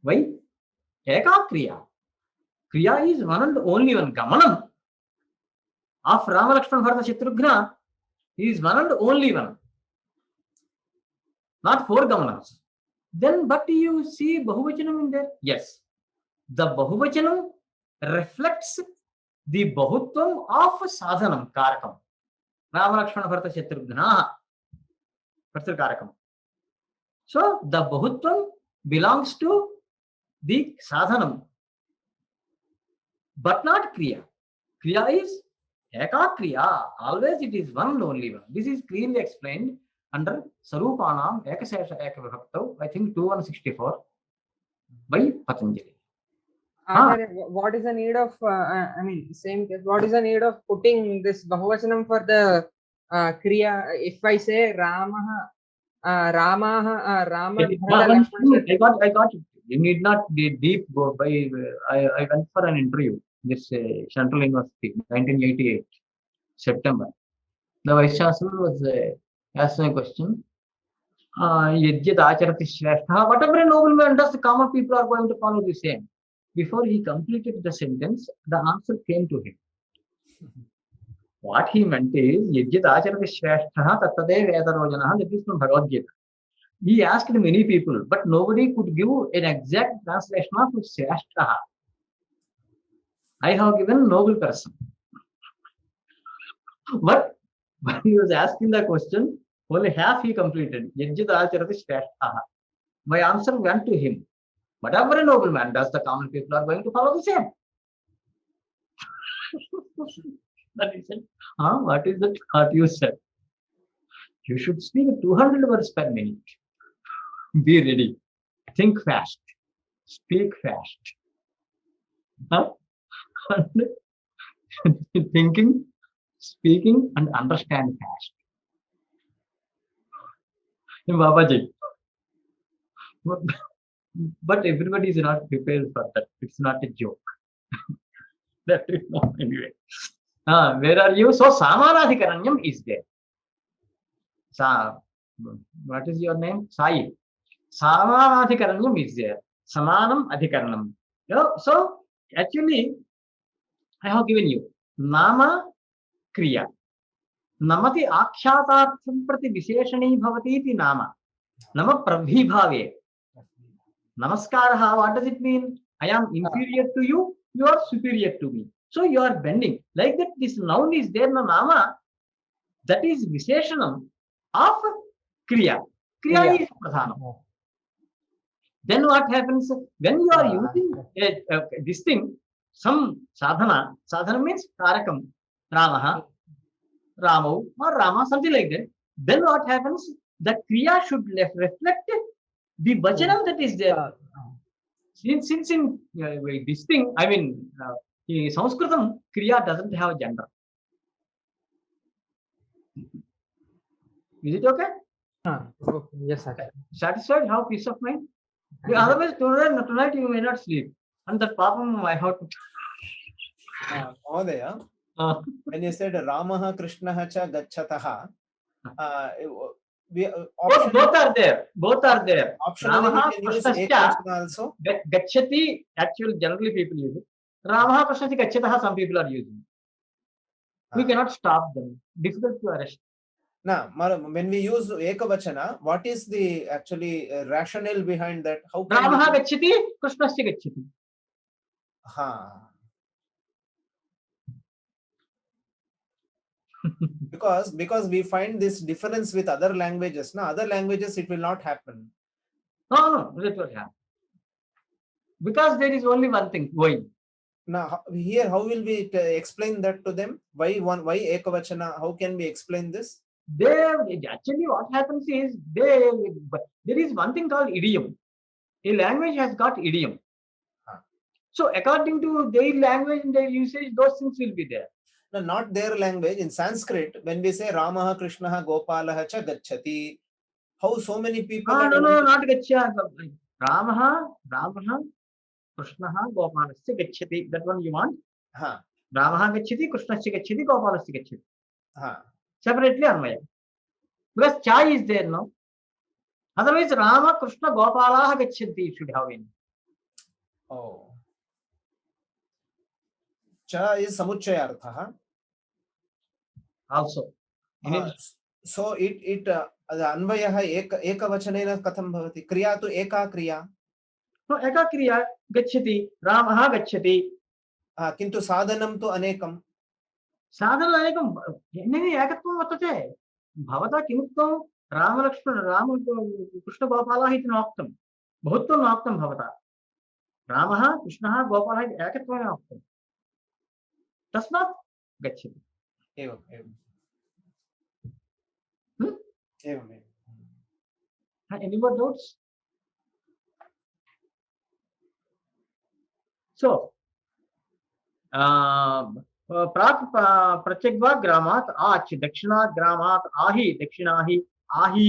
Why? Eka Kriya. Kriya is one and only one. Gamanam of Rama Lakshmana Bharata Shatrughna is one and only one. Not four Gamanams. Then, but you see Bahuvachanam in there? Yes. The Bahuvachanam reflects the Bahutvam of Sadhanam, Karakam. Rama Lakshmana Bharata Shatrughna. That's the Karakam. So, the Bahutvam belongs to the Sadhanam, but not Kriya. Kriya is Eka Kriya. Always it is one and only one. This is clearly explained under Sarupanam Ekasesha Ekavibhaktav, I think 2164 by Patanjali. What is the need of, I mean, same case, what is the need of putting this Bahuvachanam for the Kriya? If I say Rama, I got it. You need not be deep go by. I went for an interview this Central University, 1988, September. The Vice Chancellor was asking a question. Yajyat acharati shrestha. Whatever a nobleman does, the common people are going to follow the same. Before he completed the sentence, the answer came to him. What he meant is, Yajyat acharati shrestha tattade vedarojana. That is from Bhagavad Gita. He asked many people, but nobody could give an exact translation of Shrestha. I have given noble person. But when he was asking the question, only half he completed. Yajjit acharati Shrestha. My answer went to him. Whatever a nobleman does, the common people are going to follow the same. Then he said, what is that? What you said? You should speak 200 words per minute. Be ready. Think fast. Speak fast. Thinking, speaking, and understand fast. Babaji. But everybody is not prepared for that. It's not a joke. That is not anyway. Where are you? So Samanadhikaranyam is there. What is your name? Sai. Samanadhikaranyam is there. Samanam adhikaranam. So actually, I have given you Nama Kriya. Namati akshatartham prati visheshani bhavati iti nama. Nama prabhibhave. Namaskaraha, what does it mean? I am inferior to you, you are superior to me. So you are bending. Like that, this noun is there, nama. That is visheshanam of Kriya. Kriya is pradhanam. Then what happens when you are using this thing, some sadhana means karakam, Ramaha, Ramo, or Rama, something like that. Then what happens? The Kriya should reflect the vachanam that is there. Since in this thing, I mean, in Sanskritam, Kriya doesn't have gender. Is it okay? Okay. Yes, sir. Satisfied? Have peace of mind? Otherwise, tonight you may not sleep. And that papam I have to. Mahodaya, when you said Ramaha Krishnaha cha gacchataha, Both are there. Both are there. Optionally Ramaha we can use Krishnascha ekvachana also. Gacchati, actually, generally people use it. Ramaha Krishnascha Gacchataha, some people are using. We cannot stop them. Difficult to arrest. Now, when we use ekavachana, what is the actually rationale behind that? How can Ramaha Gacchati, Krishnascha Gacchati. Because we find this difference with other languages. Now, other languages it will not happen. No, that will happen. Because there is only one thing, why? Now, here, how will we explain that to them? Why ekavachana? How can we explain this? Actually, what happens is there is one thing called idiom. A language has got idiom. So, according to their language and their usage, those things will be there. No, not their language. In Sanskrit, when we say Ramaha, Krishnaha, Gopalaha cha gacchati, how so many people are... No, not gaccha. Ramaha, Krishnaha, Gopalasya gacchati. That one you want? Ramaha gacchati, Krishnasya gacchati, Gopalasya gacchati. Separately Anvaya. Because cha is there, no? Otherwise, Rama, Krishna, Gopalaha gacchati should have been. Oh. Cha is samuchayartha. Also. So it अन्वयः एकवचनेन कथं भवति? क्रिया तु एका क्रिया. No, eka kriya gacchati, Ramah gacchati. किन्तु साधनं तु अनेकं. साधन अनेकं नहीं एकत्वं वर्तते. भवता किमुक्तं रामलक्ष्मण राम कृष्णगोपालः इति नोक्तं. बहुत्वं नोक्तं भवता. रामः कृष्णः गोपालः इति एकत्वेन उक्तं. तस्मात् गच्छति. एवम् एवम्. एवम् एवम्. Any more doubts? So, प्राक् प्रत्यग्वात् ग्रामात् आच् दक्षिणात् ग्रामात् आहि दक्षिणाहि आहि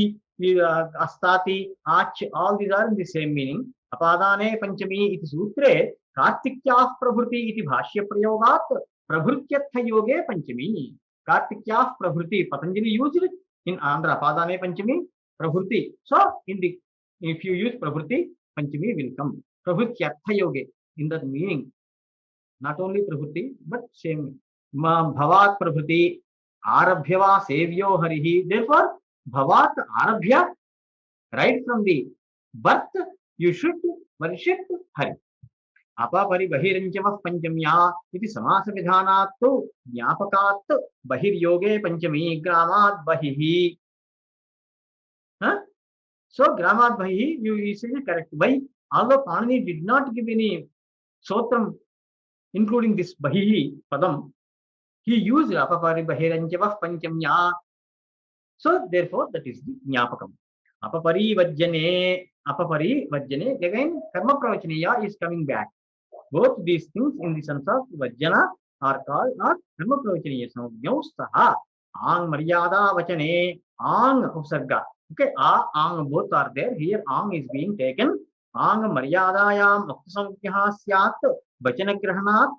अस्ताति आच् all these are in the same meaning. अपादाने पंचमी इति सूत्रे कार्तिक्याः प्रभृति इति भाष्य प्रयोगात् प्रभृत्यर्थ योगे पंचमी. कार्तिक्याः प्रभृति Patanjali used in Andhra अपादाने पंचमी प्रभृति. So in the if you use प्रभृति पंचमी will come. प्रभृत्यर्थ योगे in that meaning. Not only prabhuti but same bhavat prabhuti arabhya va sevyo harihi. Therefore bhavat arabhya, right from the birth you should worship hari. Apapari bahiranjamah panchamya iti samasa vidhanat tu jnapakat bahiryoge panchami gramat bahihi. So gramat bahihi you say correct. Why? Although Panini did not give any sotram including this bahihi padam, he used apapari bahiranjavah panchamya. So therefore that is the jnapakam. Apapari vajjane, again karma pravachaniya is coming back. Both these things in the sense of vajjana are called or karma pravachaniya. So saha ang maryada vachane ang upsarga. Okay, ang both are there. Here ang is being taken. Ang maryadayam uktasamkyaha syat vachanagrahanat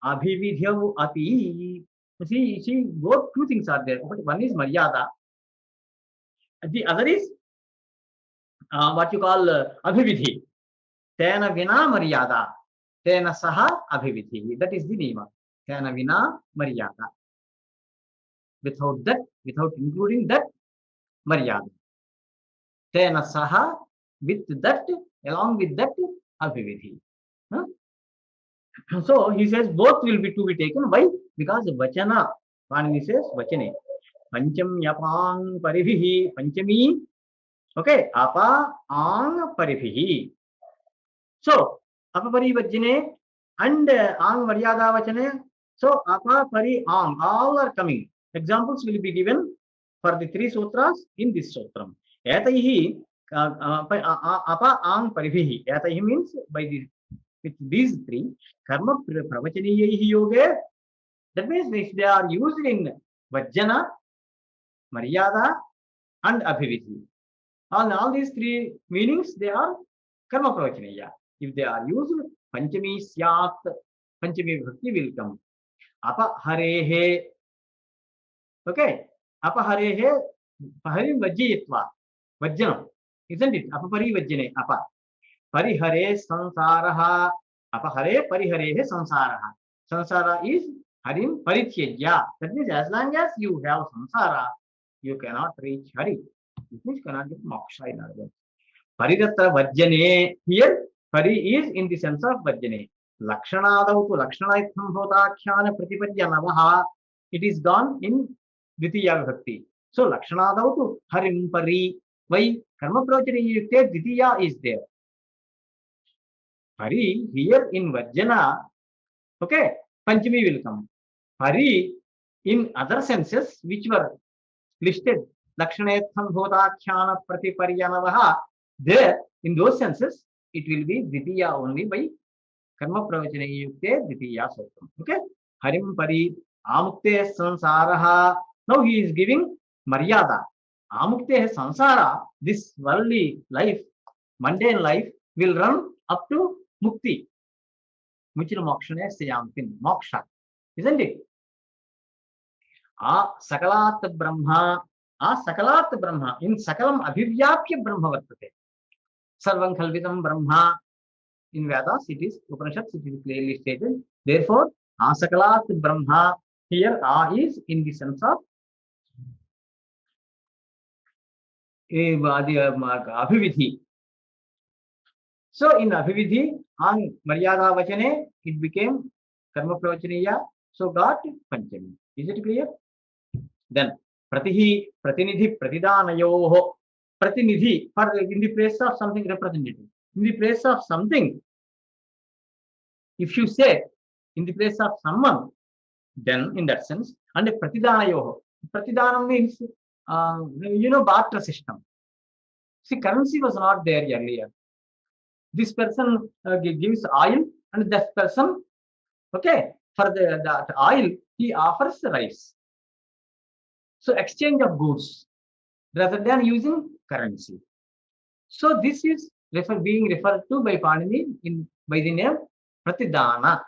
abhividhyau api. See, both two things are there. One is maryada, the other is what you call abhividhi. Tena vina maryada, tena saha abhividhi. That is the name. Tena vina maryada. Without that, without including that maryada. Tena saha, with that, along with that abhividhi. So he says both will be to be taken. Why? Because vachana, Panini says vachane. Panchamyapang paribhihi. Panchami. Okay. Apa ang paribhihi. So apa pari vajjane and ang maryada vachane. So apa pari ang. All are coming. Examples will be given for the three sutras in this sutram. Etaihi apa ang paribhihi. Etaihi means by the with these three karma pravachaniyahi yoge, that means if they are used in vajjana, maryada and abhividhi, all these three meanings they are karma pravachaniya. If they are used panchami syat, panchami bhakti will come. Apaharehe, okay, apaharehe paharim vajjayitva, vajjanam, isn't it? Apapari vajjane apa parihare sansaraha. Apahare pariharehe sansaraha. Sansara is harim parityajya. That means as long as you have sansara, you cannot reach hari. It means you cannot get moksha in other words. Pariratra vajjane. Here pari is in the sense of vajjane. Lakshanadau tu lakshanayitham bhotakhyana pratipadya navaha. It is gone in dvitiya vibhakti. So lakshanadau tu harim pari. Why? Karma pravachani yukte dvitiya is there. Hari here in vajjana, okay, panchami will come. Hari in other senses which were listed, lakshanayetham bhotakhyana pratiparyanavaha, there in those senses it will be dvitiya only by karma pravachane yukte dvitiya sutram. Okay, harim pari amukte sansaraha. Now he is giving maryada. Amukte sansara, this worldly life, mundane life will run up to mukti. Muchira mokshane sayantin. Moksha. Isn't it? Sakalat Brahma. Sakalat Brahma. In Sakalam Abhivyapya Brahma Vartate. Sarvam Khalvidam Brahma. in Vedas, it is Upanishads, it is clearly stated. Therefore, Asakalat Brahma here is in the sense of Abhividhi. So in Abhividhi, on Maryada Vachane, it became Karma Pravachaniya, so got Panchami. Is it clear? Then Pratihi, Pratinidhi, Pratidanayoho. Pratinidhi, for in the place of something representative. In the place of something, if you say in the place of someone, then in that sense, and Pratidanayoho. Pratidana means, barter system. See, currency was not there earlier. This person gives oil, and that person, okay, for that oil, he offers rice. So exchange of goods rather than using currency. So this is being referred to by Panini by the name Pratidana.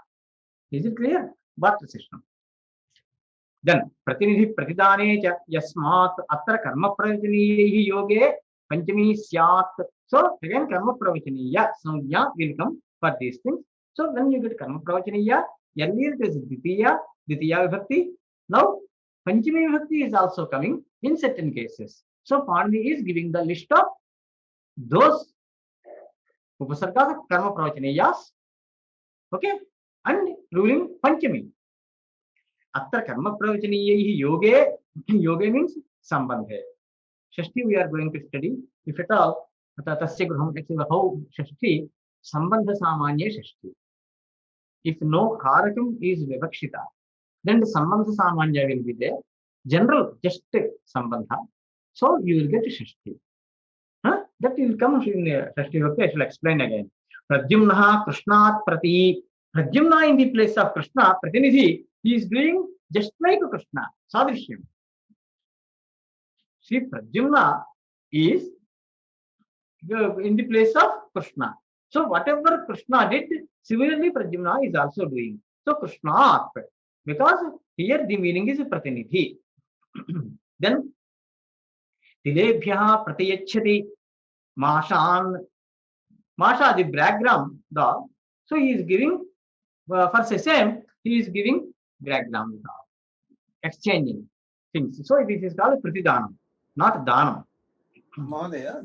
Is it clear? Barter system. Then Pratinidhi Pratidane cha yasmat atra karma pravachaniyehi yoge panchami syat. So again karma pravachaniya samya will come for these things. So when you get karma pravachaniya, earlier it is Ditya vibhakti. Now Panchami vibhakti is also coming in certain cases. So Panini is giving the list of those upasargas karma pravachaniyas, okay, and ruling Panchami. Atra karma pravachaniyehi yoge. Yoge means sambandhe. Shashti we are going to study. If at all, tasya gruham, how Shashti, sambandha samanya Shashti. If no kArakam is vivakshita, then the sambandha samanya will be there. General, just sambandha. So you will get Shashti. That will come in Shashti Vibhakti. I shall explain again. Pradyumna Krishnat Prati. Pradyumna in the place of Krishna, Pratinidhi, he is doing just like Krishna, Sadrishyam. See, Pradyumna is in the place of Krishna. So whatever Krishna did, similarly Pradyumna is also doing. So Krishnat, because here the meaning is Pratinidhi. Then Tilebhya Pratiyachati Mashan. Masha, the background dog. So he is giving, for sesame, he is giving background dog. Exchanging things. So this is called Pratidhanam, not Dhanam. Mahodaya,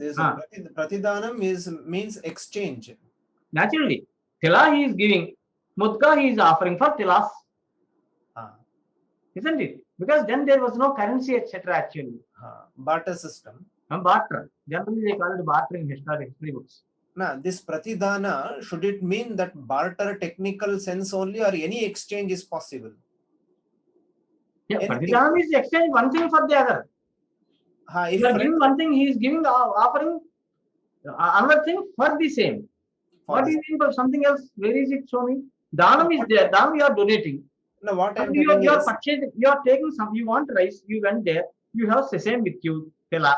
Pratidanam means exchange. Naturally, Tila he is giving, Mudka he is offering for Tilas. Isn't it? Because then there was no currency, etc. actually. Barter system. Barter. Generally they call it barter in history books. Now, this Pratidana, should it mean that barter technical sense only, or any exchange is possible? Yeah, Pratidana is exchange one thing for the other. If you are giving one thing, he is giving, offering another thing for the same. What do you mean by something else? Where is it? Show me. Dhanam is there. Dhanam you are donating. No, what I'm you telling are is, purchasing. You are taking some. You want rice. You went there. You have sesame with you. Tela.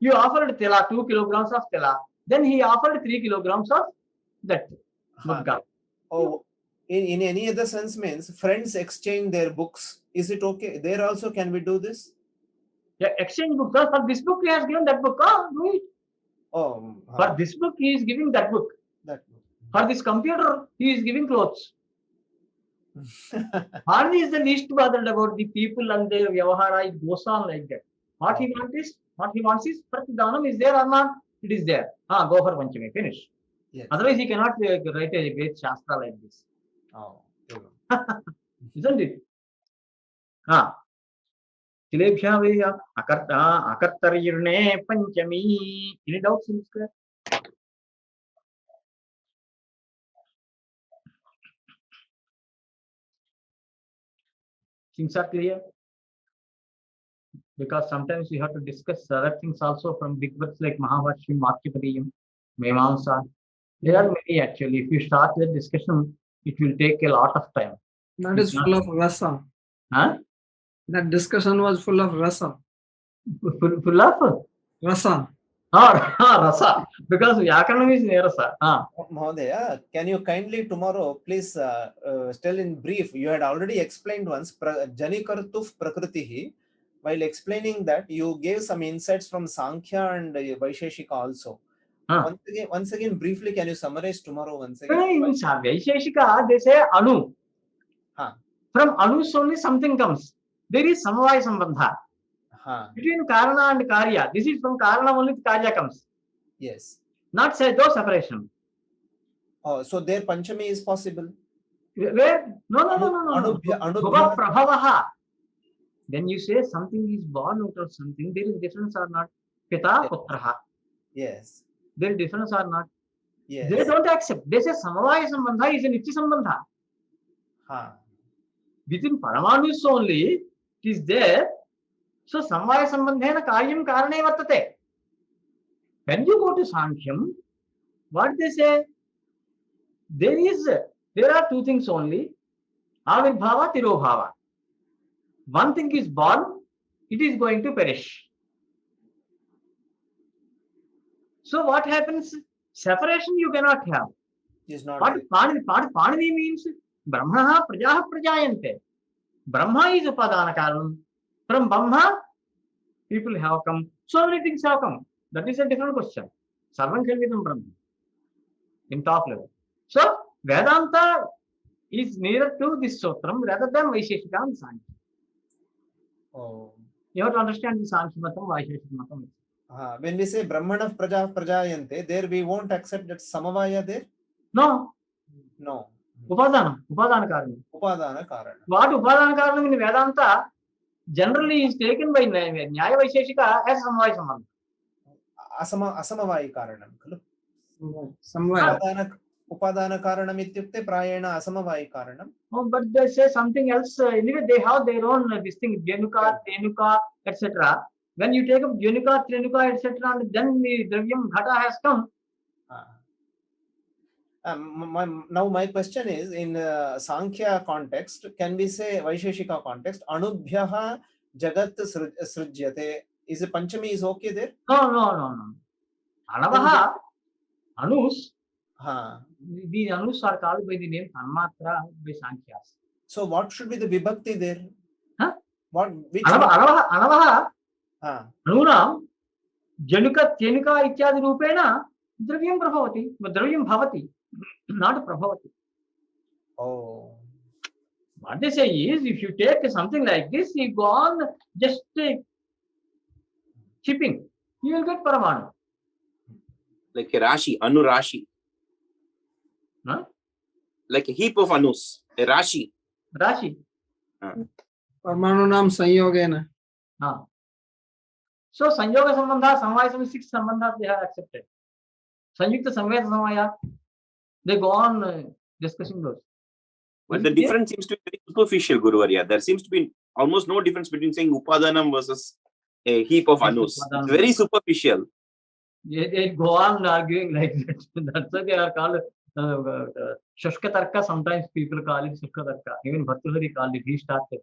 You offered tela 2 kilograms of tela. Then he offered 3 kilograms of that mudga. Oh, in any other sense means friends exchange their books. Is it okay? There also can we do this? Yeah, exchange books. For this book he has given that book. Do it. Oh, for this book he is giving that book. For this computer he is giving clothes. Harni is the least bothered about the people and their vyavahara. It goes on like that. What he wants is Pratidhanam is there or not? It is there. Go for Panchami. Finish. Yes. Otherwise he cannot write a great shastra like this. Isn't it? Tilebhya veya akartarirne panchami. Any doubts in this? Things are clear? Because sometimes we have to discuss other things also from big works like Mahabharashim, Makyapadiyam, Memamsa. There are many actually. If you start the discussion, it will take a lot of time. That is full of rasa. That discussion was full of rasa. Full of? Rasa. Rasa. Because Vyakaranam is Nerasa. Mahodaya, can you kindly tomorrow please tell in brief, you had already explained once, Janikartuf Prakritihi. While explaining that, you gave some insights from Sankhya and Vaisheshika also. Once again, briefly, can you summarize tomorrow once again? In Vaisheshika, they say Anu. From Anus only something comes. There is Samavaya Sambandha. Between Karana and Karya. This is from Karana only Karya comes. Yes. Not say those separation. Oh, so there Panchami is possible. Where? No. Bhuva Prabhavaha. When you say something is born out of something, there is difference or not? Pita Putraha. Yes. There is difference or not? Yes. They don't accept. They say Samavaya Sambandha is a Nitya Sambandha. Within Paramanus only it is there. So Samvaya Sambandhena Karyam Karane Vartate. When you go to Sankhyam, what they say? There are two things only. Avirbhava, Tirobhava. One thing is born, it is going to perish. So what happens? Separation you cannot have. Is not What Panini means? Brahma Prajaha Prajayante. Brahma is Upadana Karanam. From Brahma, people have come. So many things have come. That is a different question. Sarvam Khalvidam Brahma. In top level. So Vedanta is nearer to this Sutram rather than Vaisheshika and Sankhya. Oh. You have to understand the Sankhya Matam, Vaisheshika Matam. When we say Brahmana Prajayante, there we won't accept that Samavaya there? No. Upadana Karanam. Karanam. What Upadana Karanam in Vedanta generally is taken by Nyaya Vaisheshika as Samvaya Sambandha. Asamavaya Karanam. Upadana Karanam ityukte prayena Asamavaya Karanam. Oh, but they say something else. Anyway, they have their own this thing, Jenuka, Tenuka, etc. When you take up Jenuka, Trenuka, etc., and then the Dravyam Ghata has come. Now my question is, in Sankhya context, can we say Vaisheshika context, Anubhyaha Jagat Srijyate, is a Panchami is okay there? No. Anavaha, Anus, the Anus are called by the name Tanmatra by Sankhyas. So what should be the Vibhakti there? Which Anavaha, Anunam, Januka, Tenuka, Ityadi Rupena, Dravyam Prabhavati, Dravyam Bhavati, not Prabhavati. Oh. What they say is, if you take something like this, you go on just chipping, you will get Paramanu. Like a Rashi, Anu Rashi. Like a heap of Anus, a Rashi. Parmanunam Sanyogena. So Sanyoga Sambandha, Samvaya Sambandha, 6 Sambandhas they have accepted. Sanyukta Samvaya Samvaya, they go on discussing those. But the difference seems to be very superficial, Guru Varya. There seems to be almost no difference between saying Upadanam versus a heap of Anus. It's very superficial. They go on arguing like that. That's why they are called Shushkatarka. Sometimes people call it Shushkatarka. Even Bhartrihari called it. He started.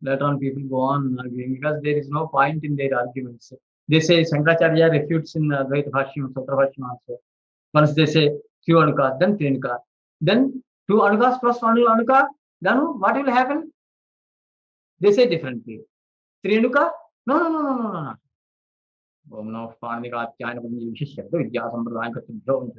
Later on, people go on arguing because there is no point in their arguments. They say Shankaracharya refutes in Advaita Bhashyam, Sutra Bhashyam also. Once they say 2 Anukas, then 3 Anukas. Then 2 Anukas plus 1 Anuka, then what will happen? They say differently. 3 Anuka? No. Om Namo Paramahansa Vidyasambhradaya Katibhyo